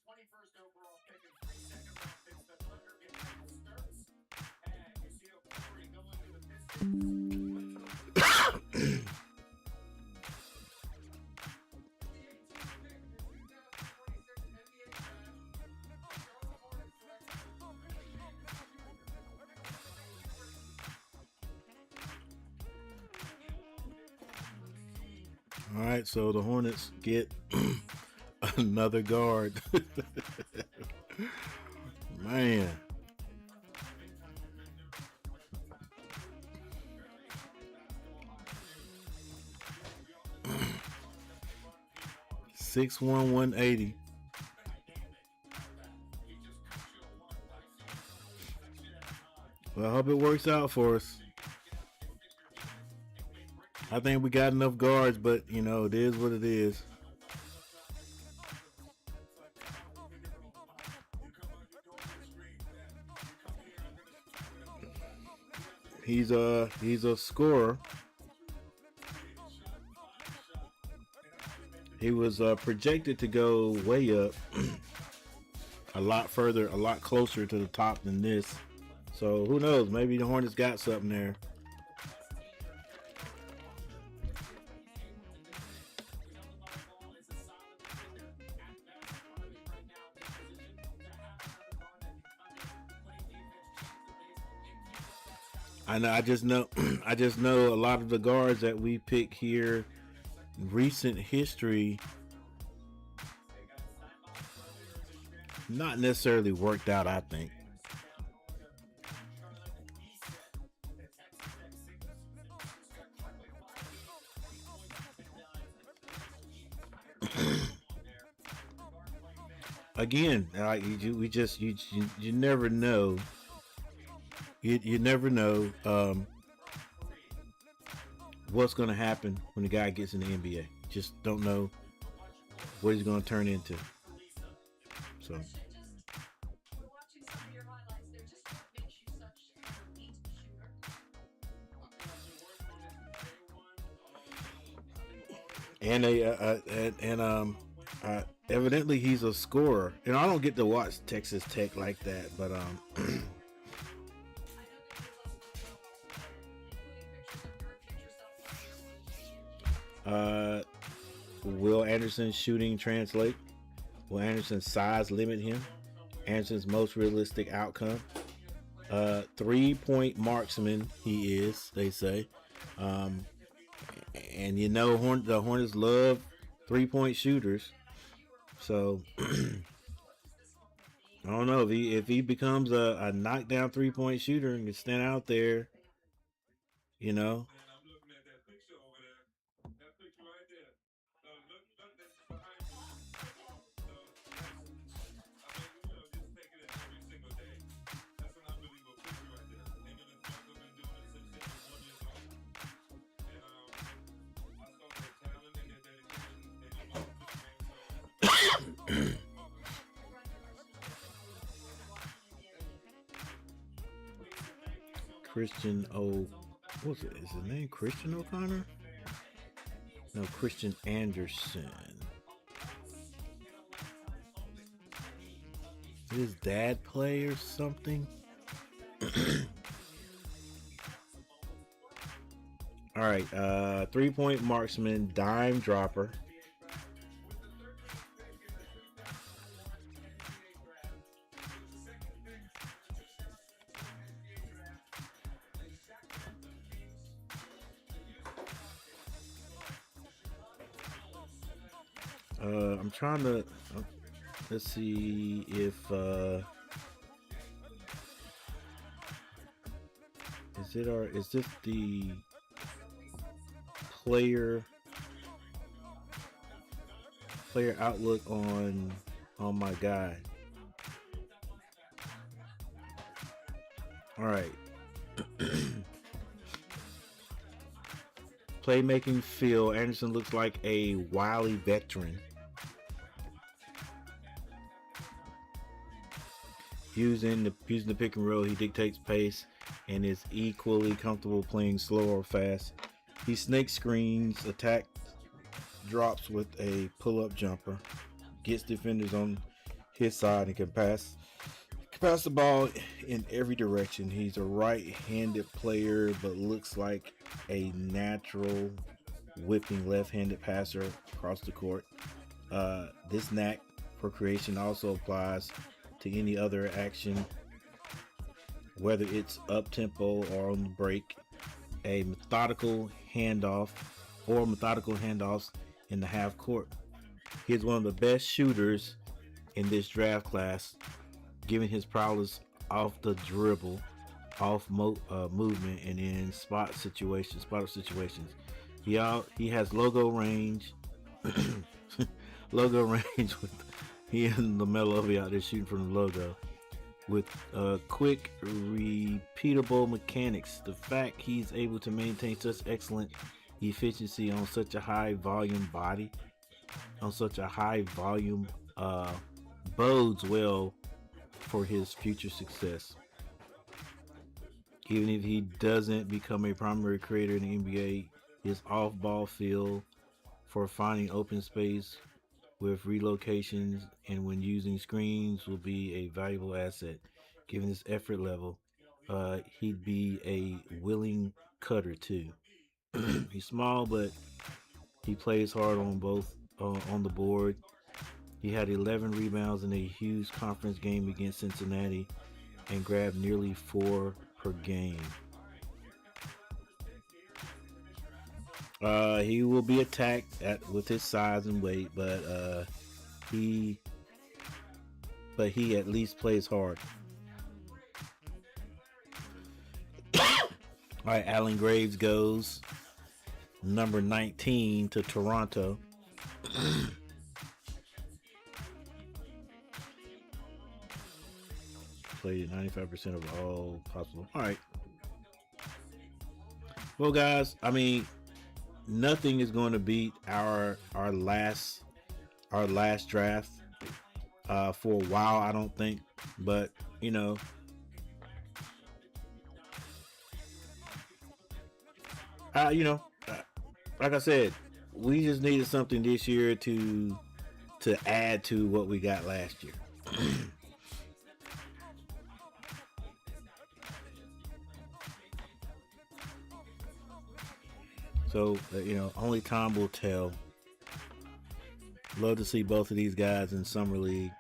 Speaker 8: 21st overall pick and 3 second-round picks. The Thunder get Michael Sturts and Yusio Corey going to the Pistons.
Speaker 2: All right, so the Hornets get another guard. Man. Six 180. Well, I hope it works out for us. I think we got enough guards, but you know, it is what it is. He's a scorer. He was projected to go way up, a lot further, a lot closer to the top than this. So who knows? Maybe the Hornets got something there. I just know a lot of the guards that we pick here in recent history not necessarily worked out, I think. Again, you never know. You never know what's going to happen when the guy gets in the NBA. Just don't know what he's going to turn into. So.
Speaker 6: Watching some of your highlights there, just what makes you such an elite
Speaker 2: shooter. Evidently he's a scorer. And I don't get to watch Texas Tech like that, but will Anderson's shooting translate? Will Anderson's size limit him? Anderson's most realistic outcome. 3-point marksman he is, they say. And you know the Hornets love 3-point shooters. So I don't know if he becomes a knockdown 3-point shooter and can stand out there, you know. Christian what's it? Is his name Christian O'Connor? No, Christian Anderson. Did his dad play or something? All right, 3-point marksman, dime dropper. I'm trying to let's see if is this the player outlook on my guy. All right. Playmaking feel. Anderson looks like a wily veteran. Using the pick and roll, he dictates pace and is equally comfortable playing slow or fast. He snake screens, attack drops with a pull-up jumper, gets defenders on his side and can pass the ball in every direction. He's a right-handed player, but looks like a natural whipping left-handed passer across the court. This knack for creation also applies to any other action, whether it's up-tempo or on the break. A methodical handoffs in the half court. He's one of the best shooters in this draft class, given his prowess off the dribble, off movement, and in spot situations. He has logo range. Logo range with he and LaMelo be out there shooting from the logo with quick, repeatable mechanics. The fact he's able to maintain such excellent efficiency on such a high volume bodes well for his future success. Even if he doesn't become a primary creator in the NBA, his off-ball feel for finding open space with relocations and when using screens will be a valuable asset. Given his effort level, he'd be a willing cutter too. He's small, but he plays hard on both on the board. He had 11 rebounds in a huge conference game against Cincinnati and grabbed nearly 4 per game. He will be attacked with his size and weight, but he at least plays hard. All right, Allen Graves goes number 19 to Toronto. Played 95% of all possible. All right. Well, guys, I mean, nothing is going to beat our last draft for a while, I don't think. But you know, like I said, we just needed something this year to add to what we got last year. So, only time will tell. Love to see both of these guys in Summer League.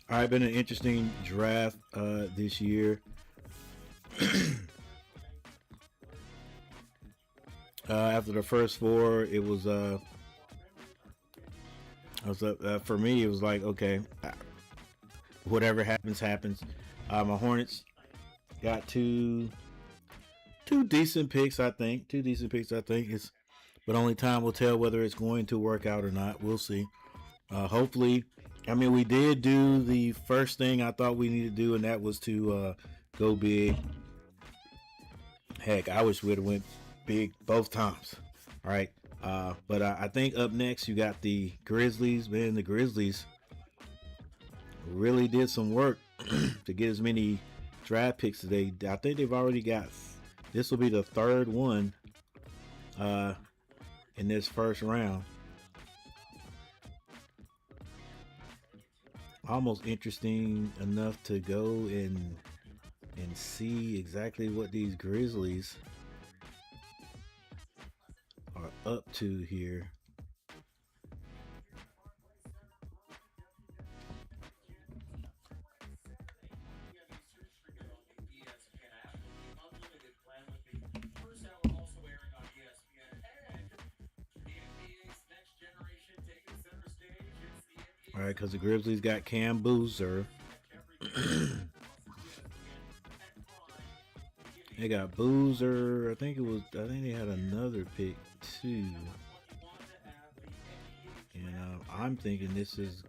Speaker 2: All right, been an interesting draft this year. After the first four, it was for me. It was like, okay, whatever happens, happens. My Hornets got two decent picks, I think. Two decent picks, I think. But only time will tell whether it's going to work out or not. We'll see. Hopefully, I mean, we did do the first thing I thought we needed to do, and that was to go big. Heck, I wish we'd have went big both times. All right. But I think up next you got the Grizzlies. Man, the Grizzlies really did some work to get as many draft picks today. I think they've already got, this will be the third one in this first round. Almost interesting enough to go and see exactly what these Grizzlies are up to here. All right, because the Grizzlies got Cam Boozer. They got Boozer. I think they had another pick too. And I'm thinking this is,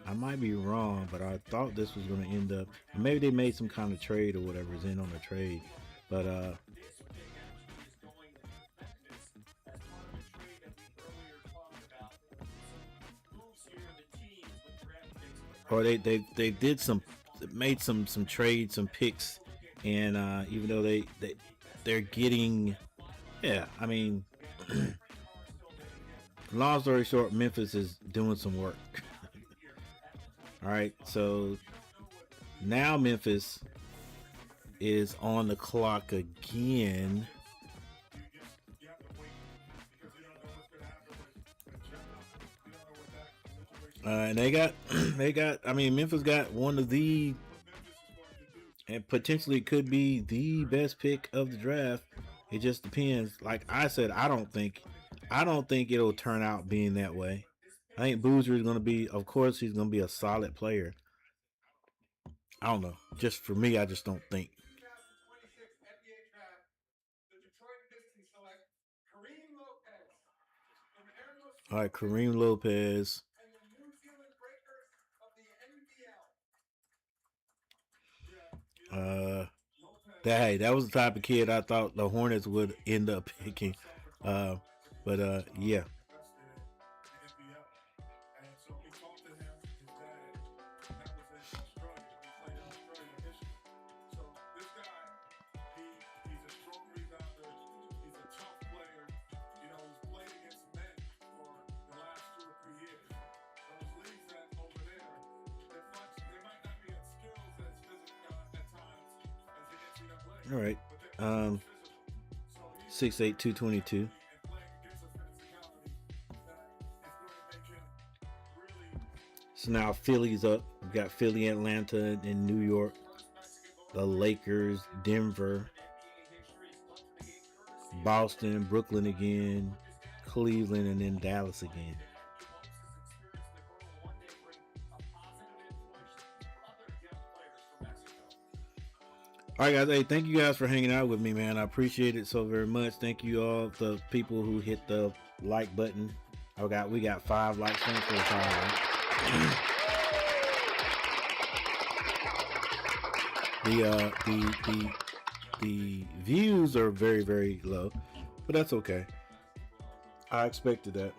Speaker 2: I might be wrong, but I thought this was going to end up, maybe they made some kind of trade or whatever is in on the trade. But or they did made some trades, some picks, and even though they're getting, yeah, I mean, long story short, Memphis is doing some work. All right, so now Memphis is on the clock again. And they got, I mean, Memphis got one of the, and potentially could be the best pick of the draft. It just depends. Like I said, I don't think it'll turn out being that way. I think Boozer is going to be, of course, he's going to be a solid player. I don't know. Just for me, I just don't think.
Speaker 7: 2026 NBA draft, the Detroit Pistons select Kareem Lopez from Arizona.
Speaker 2: All right, Kareem Lopez.
Speaker 7: And the New Zealand Breakers of the NBL.
Speaker 2: That was the type of kid I thought the Hornets would end up picking. But yeah. All right. 6'8", 222. So now Philly's up. We got Philly, Atlanta, and New York. The Lakers, Denver, Boston, Brooklyn again, Cleveland, and then Dallas again. All right, guys. Hey, thank you guys for hanging out with me, man. I appreciate it so very much. Thank you all, the people who hit the like button. We got 5 likes. Thanks for the 5. The views are very, very low, but that's okay. I expected that.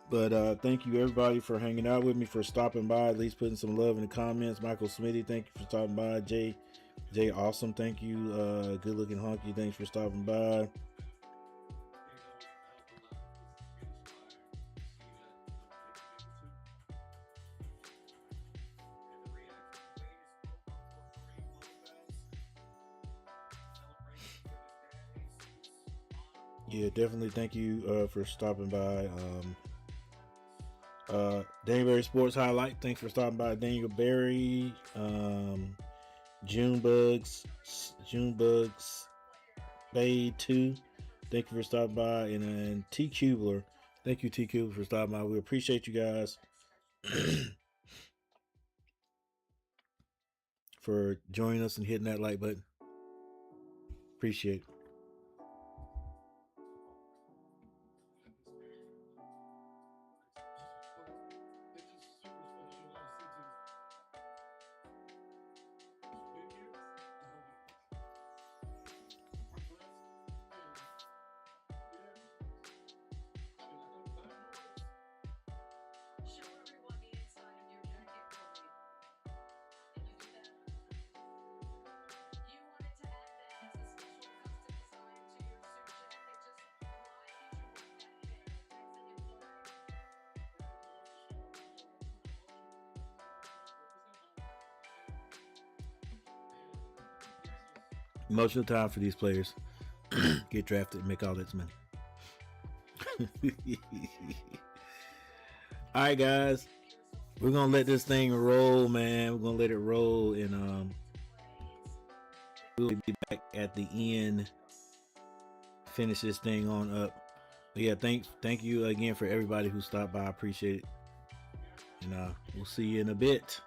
Speaker 2: But thank you everybody for hanging out with me, for stopping by, at least putting some love in the comments. Michael Smitty, thank you for stopping by. Jay Awesome, thank you. Good looking honky, thanks for stopping by. Yeah, definitely thank you for stopping by. Daniel Berry Sports Highlight. Thanks for stopping by, Daniel Berry. Junebugs Bay 2. Thank you for stopping by. And then T Cubler. Thank you, T Cubler, for stopping by. We appreciate you guys for joining us and hitting that like button. Appreciate it.
Speaker 6: Show everyone the inside of your jacket for me. Can you do that? You wanted to add that as a special custom design to your suit jacket. Just why did you want that there?
Speaker 2: Emotional time for these players. Get drafted and make all that money. All right, guys. We're going to let this thing roll, man. We're going to let it roll. And we'll be back at the end. Finish this thing on up. But yeah, thank you again for everybody who stopped by. I appreciate it. And we'll see you in a bit.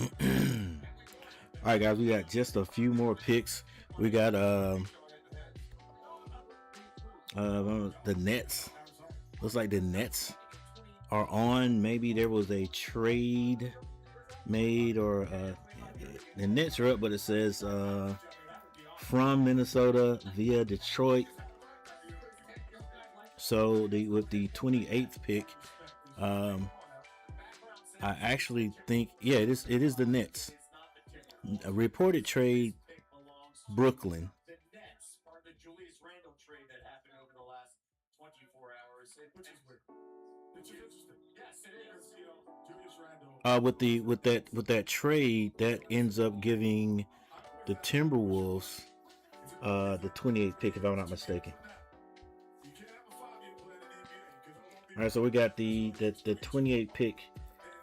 Speaker 2: All right, guys, we got just a few more picks. We got the Nets. Looks like the Nets are on. Maybe there was a trade made, or the Nets are up, but it says from Minnesota via Detroit. So with the 28th pick, I actually think, yeah, it is the Nets. A reported trade, Brooklyn.
Speaker 8: The Nets are the Julius Randle trade that happened over the last 24 hours. Which is weird.
Speaker 4: Which is interesting.
Speaker 8: Yes, it is.
Speaker 4: You know, Julius Randle.
Speaker 2: With that trade, that ends up giving the Timberwolves the 28th pick, if I'm not mistaken. All right, so we got the 28th pick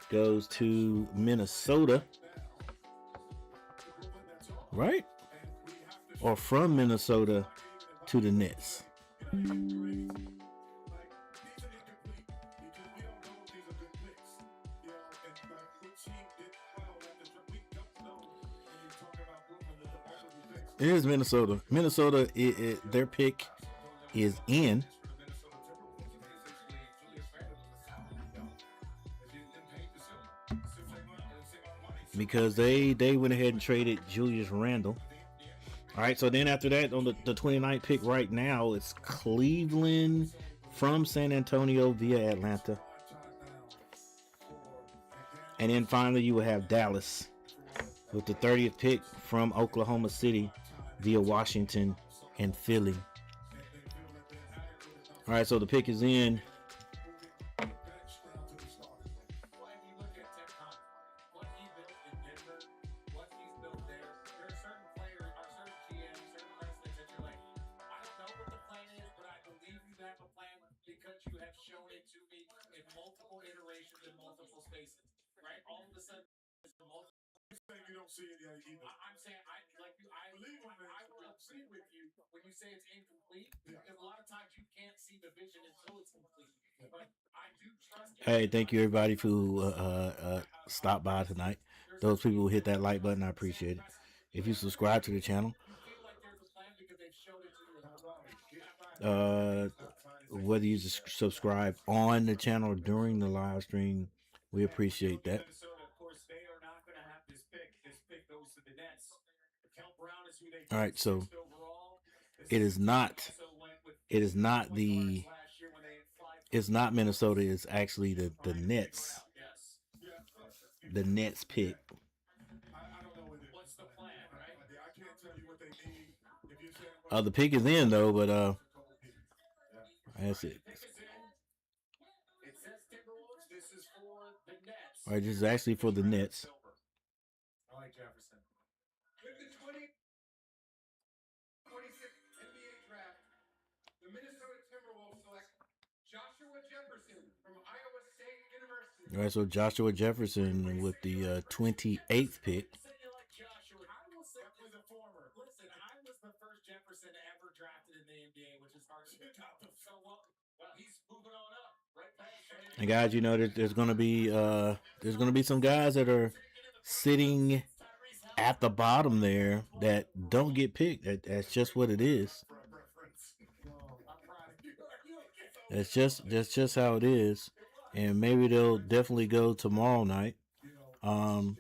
Speaker 2: goes to Minnesota, right? Or from Minnesota to the Nets. It is Minnesota. Minnesota, their pick is in. Because they went ahead and traded Julius Randle. All right, so then after that, on the 29th pick right now, it's Cleveland from San Antonio via Atlanta. And then finally, you will have Dallas with the 30th pick from Oklahoma City via Washington and Philly. All right, so the pick is in.
Speaker 4: You don't see it yet either.
Speaker 8: I'm saying I
Speaker 4: Believe him, man.
Speaker 8: I will agree with you when you say it's incomplete, because a lot of times you can't see the vision until it's complete. But I do trust.
Speaker 2: Hey, thank you everybody who stopped by tonight. Those people who hit that like button, I appreciate it. If you subscribe to the channel, whether you just subscribe on the channel or during the live stream, we appreciate that. All right, so it's not Minnesota. It's actually the Nets. The Nets pick. The pick is in though, but that's it. All right, this is actually for the Nets.
Speaker 4: I like Jefferson.
Speaker 7: With the 2026 NBA draft, the Minnesota Timberwolves select Joshua Jefferson from Iowa State University.
Speaker 2: All right, so Joshua Jefferson with the 28th pick.
Speaker 8: Jefferson ever drafted in the NBA, which is hard to do. So well, he's moving on up, right past.
Speaker 2: And guys, you know there's gonna be some guys that are sitting at the bottom there that don't get picked. That's just what it is. That's just how it is. And maybe they'll definitely go tomorrow night. And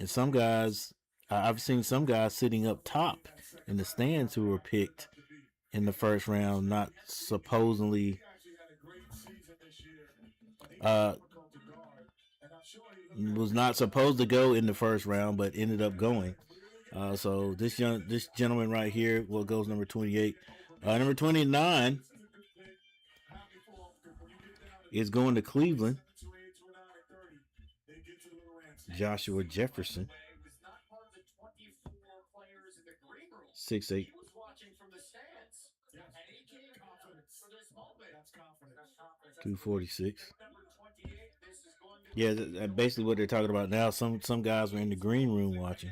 Speaker 2: some guys, I've seen some guys sitting up top in the stands who were picked in the first round, not supposedly was not supposed to go in the first round, but ended up going. So this gentleman right here, what goes number 28, number 29 is going to Cleveland. Joshua Jefferson. 6'8".
Speaker 8: Yeah.
Speaker 2: 246. Yeah, basically what they're talking about now. Some guys were in the green room watching.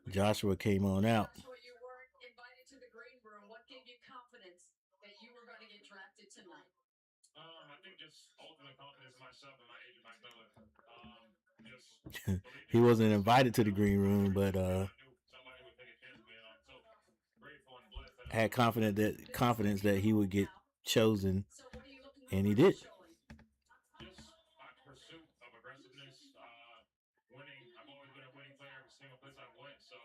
Speaker 2: Joshua came on out.
Speaker 6: You weren't invited to the green room. What gave you confidence that you were going to get drafted tonight?
Speaker 3: I think just ultimate confidence in myself and my agent, Mike Miller.
Speaker 2: He wasn't invited to the green room, but had confidence that he would get chosen, and he did.
Speaker 3: Just my pursuit of aggressiveness, winning. I've always been a winning player every single place I went. So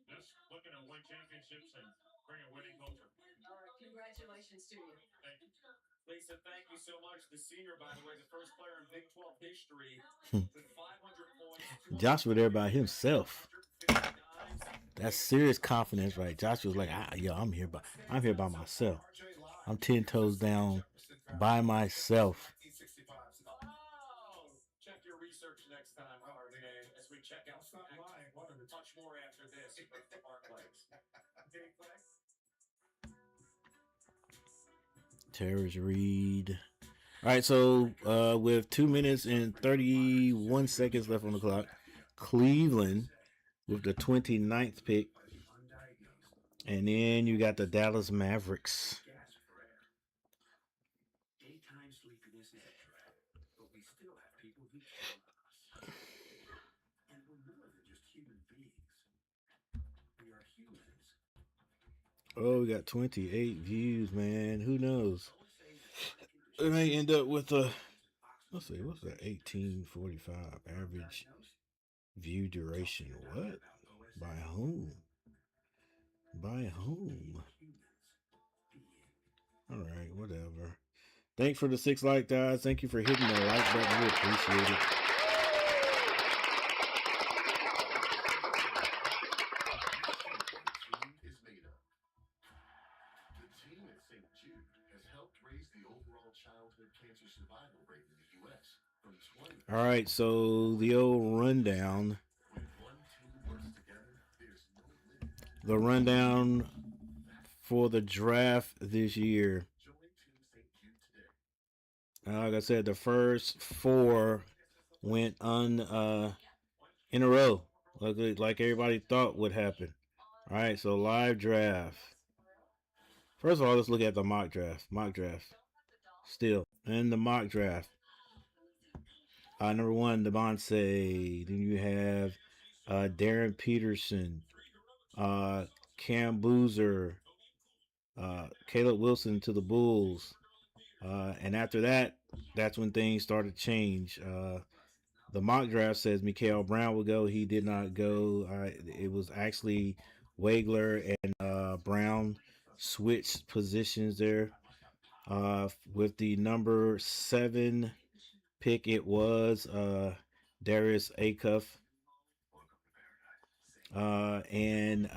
Speaker 3: just looking to win championships and bring a winning culture.
Speaker 6: All right, congratulations to you.
Speaker 3: Thank you.
Speaker 8: Lisa, thank you so much. The senior, by the way, the first player in Big 12 history with 500 points.
Speaker 2: Joshua there by himself. That's serious confidence, right? Joshua's like, I'm here by myself. I'm 10 toes down by myself.
Speaker 8: Oh, check your research next time, RJ, as we check out much more after this for Barclays.
Speaker 2: Terrence Reed. All right, so with 2 minutes and 31 seconds left on the clock, Cleveland with the 29th pick. And then you got the Dallas Mavericks.
Speaker 12: Daytime sleepiness is a trap, but we still have people who care about us. And we're more than just human beings. We are humans.
Speaker 2: Oh, we got 28 views, man. Who knows? It may end up with a, let's see, what's that? 1845 average view duration. What? By whom? By whom? All right, whatever. Thanks for the 6 like, guys. Thank you for hitting the like button. We appreciate it. All right, so the old rundown. The rundown for the draft this year. Like I said, the first 4 went in a row, like everybody thought would happen. All right, so live draft. First of all, let's look at the mock draft. Still in the mock draft. Number 1, Devontae. Then you have Darren Peterson, Cam Boozer, Caleb Wilson to the Bulls. And after that, that's when things started to change. The mock draft says Mikael Brown will go. He did not go. It was actually Wagler and Brown switched positions there. With the number 7 pick, it was Darius Acuff. And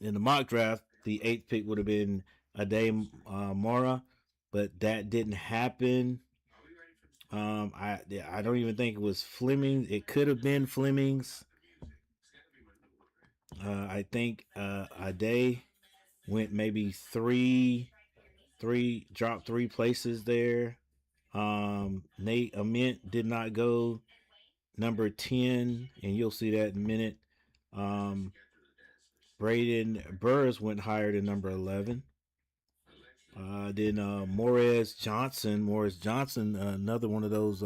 Speaker 2: in the mock draft, the 8th pick would have been Adey Mora, but that didn't happen. I don't even think it was Fleming. It could have been Fleming's. I think Adey went maybe dropped 3 places there. Nate Ament did not go number 10, and you'll see that in a minute. Braden Burrs went higher than number 11. Then Morris Johnson, another one of those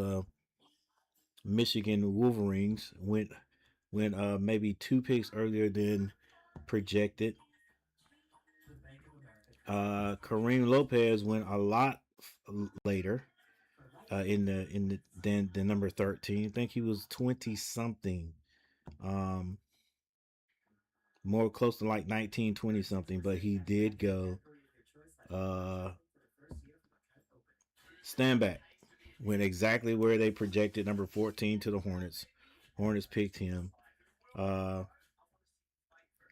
Speaker 2: Michigan Wolverines, went maybe 2 picks earlier than projected. Kareem Lopez went a lot later in the number 13. I think he was 20 something. More close to like 19, 20 something, but he did go. Stand back. Went exactly where they projected, number 14 to the Hornets. Hornets picked him.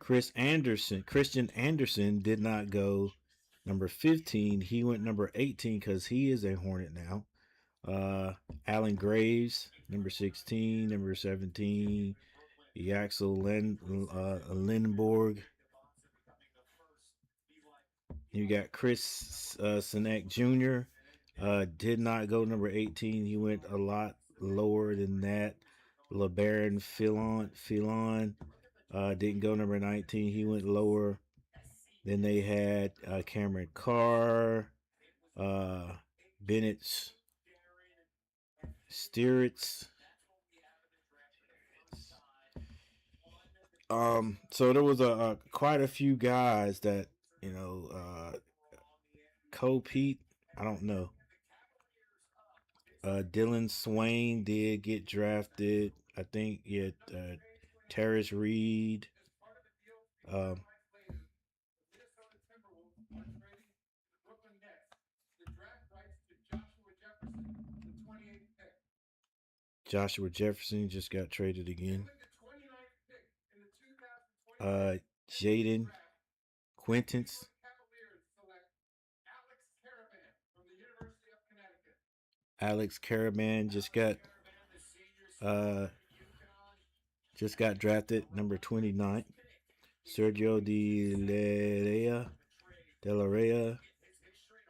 Speaker 2: Christian Anderson did not go number 15. He went number 18 because he is a Hornet now. Alan Graves, number 16. Number 17, Yaxel Lindborg. You got Chris Sinek Jr. Did not go number 18. He went a lot lower than that. LeBaron Filon didn't go number 19. He went lower. Then they had Cameron Carr, Bennett Steeritz, So there was a quite a few guys that Cole Pete. I don't know. Dylan Swain did get drafted. I think Terrace Reed. Joshua Jefferson just got traded again. Jaden Quintance. Alex Caravan just got drafted, number 29. Sergio De La Rea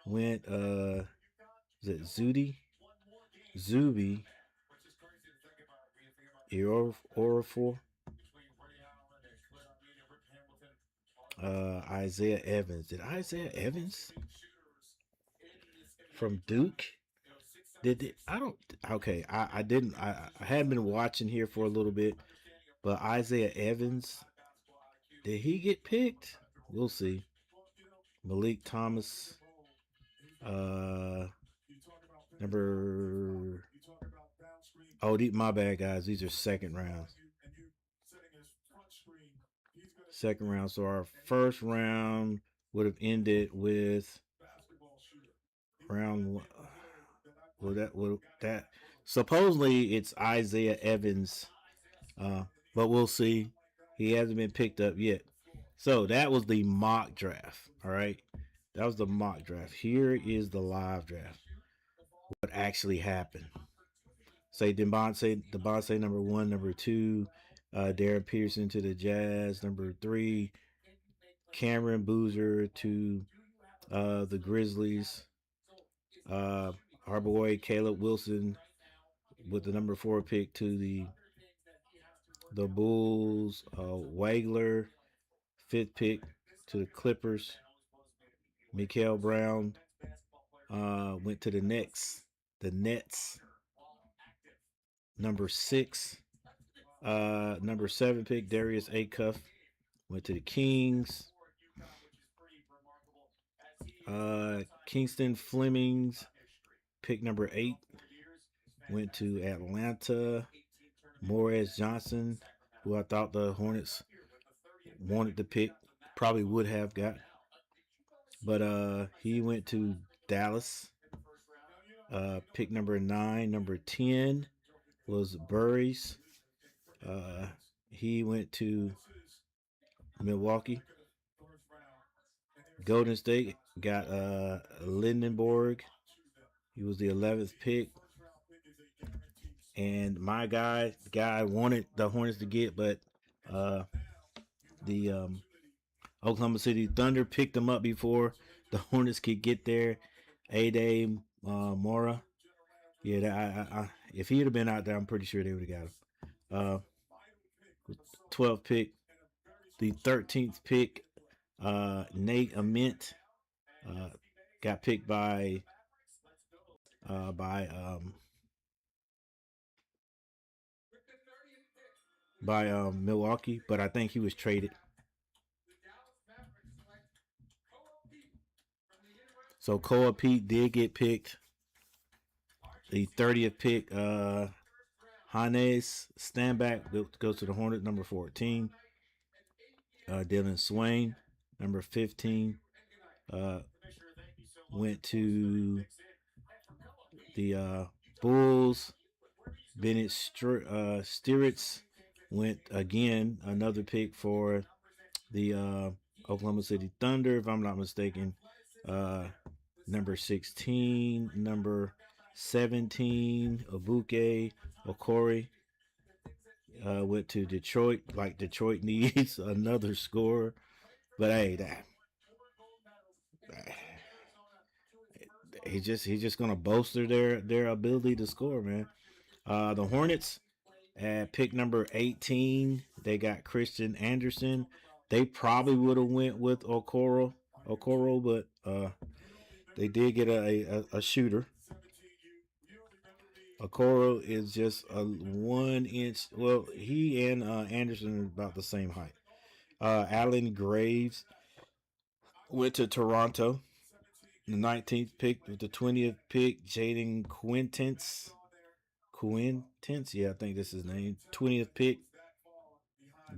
Speaker 2: went is it Zuby Orafor, Isaiah Evans. Did Isaiah Evans from Duke? I didn't. I hadn't been watching here for a little bit, but Isaiah Evans, did he get picked? We'll see. Malik Thomas, number. Oh, my bad, guys. These are second rounds. Second round. So our first round would have ended with round one. That supposedly it's Isaiah Evans, but we'll see. He hasn't been picked up yet. So that was the mock draft. All right, that was the mock draft. Here is the live draft. What actually happened? Say Dembonse number 1, number 2, Darren Peterson to the Jazz, number 3, Cameron Boozer to the Grizzlies. Our boy Caleb Wilson with the number 4 pick to the Bulls. Wagler, 5th pick to the Clippers. Mikael Brown went to the Nets. Number 6. Number 7 pick Darius Acuff went to the Kings. Kingston Flemings, pick number 8, went to Atlanta. Morris Johnson, who I thought the Hornets wanted to pick, probably would have got, but he went to Dallas. Pick number 9, number 10 was Burris. He went to Milwaukee. Golden State got Lindenborg. He was the 11th pick. And my guy I wanted the Hornets to get, but the Oklahoma City Thunder picked him up before the Hornets could get there. Ade Mora. Yeah, if he would have been out there, I'm pretty sure they would have got him. 12th pick. The 13th pick, Nate Ament, got picked by Milwaukee, but I think he was traded. So Koa Pete did get picked. The 30th pick, Hannes Stanback goes to the Hornets, number 14. Dylan Swain, number 15, went to the Bulls. Bennett Stieritz went again, another pick for the Oklahoma City Thunder, if I'm not mistaken. Number 16, number 17, Abuke Okori went to Detroit. Like Detroit needs another scorer, but hey, he's just gonna bolster their ability to score, man. The Hornets at pick number 18, they got Christian Anderson. They probably would have went with Okoro, but they did get a shooter. Okoro is just a 1 inch. Well, he and Anderson are about the same height. Alan Graves went to Toronto. The 19th pick with the 20th pick, Jaden Quintence. Yeah, I think that's his name. 20th pick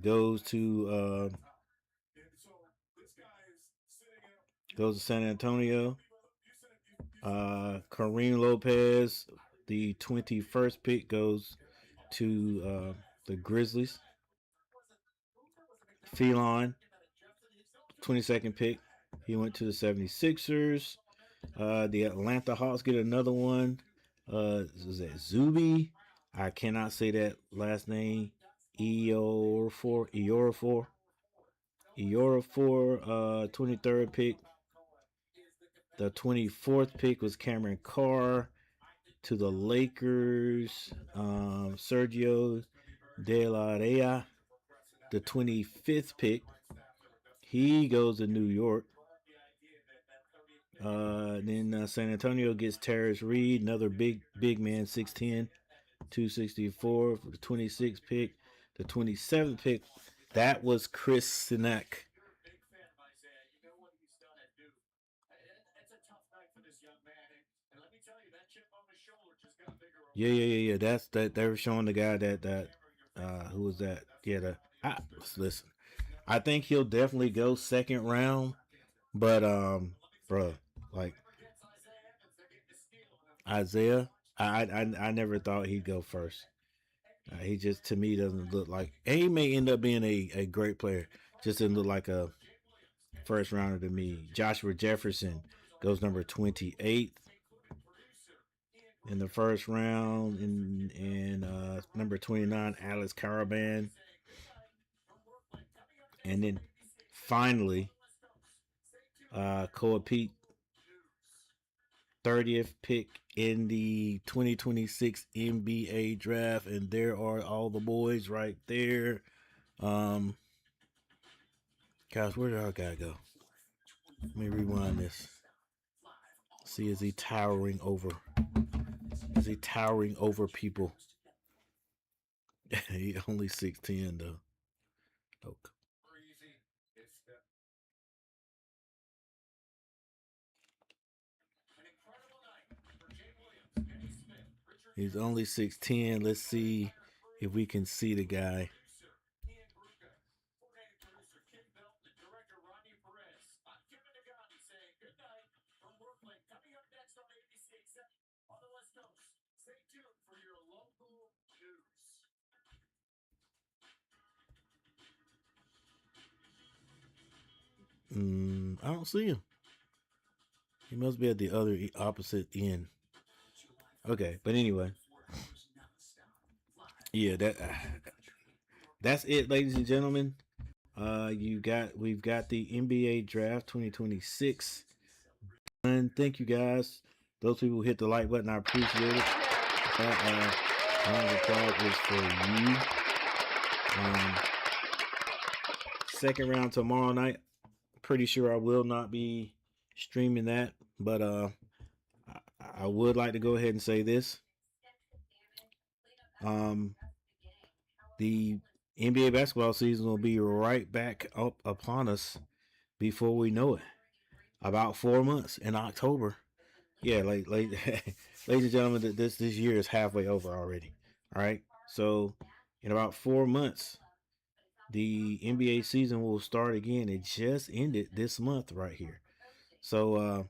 Speaker 2: goes to San Antonio. Kareem Lopez, the 21st pick, goes to the Grizzlies. Phelan, 22nd pick, he went to the 76ers. The Atlanta Hawks get another one. Is that Zuby? I cannot say that last name. Eorafor, 23rd pick. The 24th pick was Cameron Carr to the Lakers. Sergio De La Rea, the 25th pick. He goes to New York. Then San Antonio gets Terrence Reed, another big man, 6'10", 264 for the 26th pick. The 27th pick, that was Chris Sinek. Yeah. That's that. They were showing the guy that who was that? Yeah, listen. I think he'll definitely go second round, but bro, like Isaiah, I never thought he'd go first. He just, to me, doesn't look like. And he may end up being a great player. Just doesn't look like a first rounder to me. Joshua Jefferson goes number 28th in the first round, and number 29, Alex Caravan. And then finally, Koa Pete, 30th pick in the 2026 NBA draft, and there are all the boys right there. Guys, where did our guy go? Let me rewind this. See, is he towering over? Is he towering over people? He only 6'10" though. Okay. He's only 6'10". Let's see if we can see the guy. I don't see him. He must be at the other opposite end. Okay, but anyway, yeah, that's it, ladies and gentlemen. We've got the NBA Draft 2026 done. Thank you guys. Those people who hit the like button, I appreciate it. That round of applause is for you. Second round tomorrow night. Pretty sure I will not be streaming that, but I would like to go ahead and say this. The NBA basketball season will be right back up upon us before we know it. About 4 months in October. Yeah, ladies and gentlemen, this year is halfway over already. All right. So in about 4 months, the NBA season will start again. It just ended this month right here. So,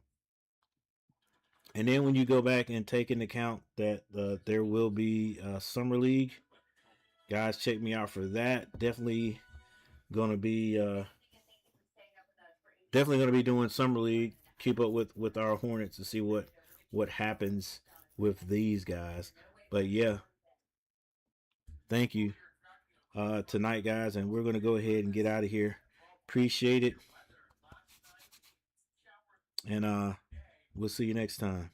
Speaker 2: and then when you go back and take into account that there will be Summer League, guys, check me out for that. Definitely gonna be doing Summer League. Keep up with our Hornets to see what happens with these guys. But yeah, thank you tonight, guys, and we're gonna go ahead and get out of here. Appreciate it, and we'll see you next time.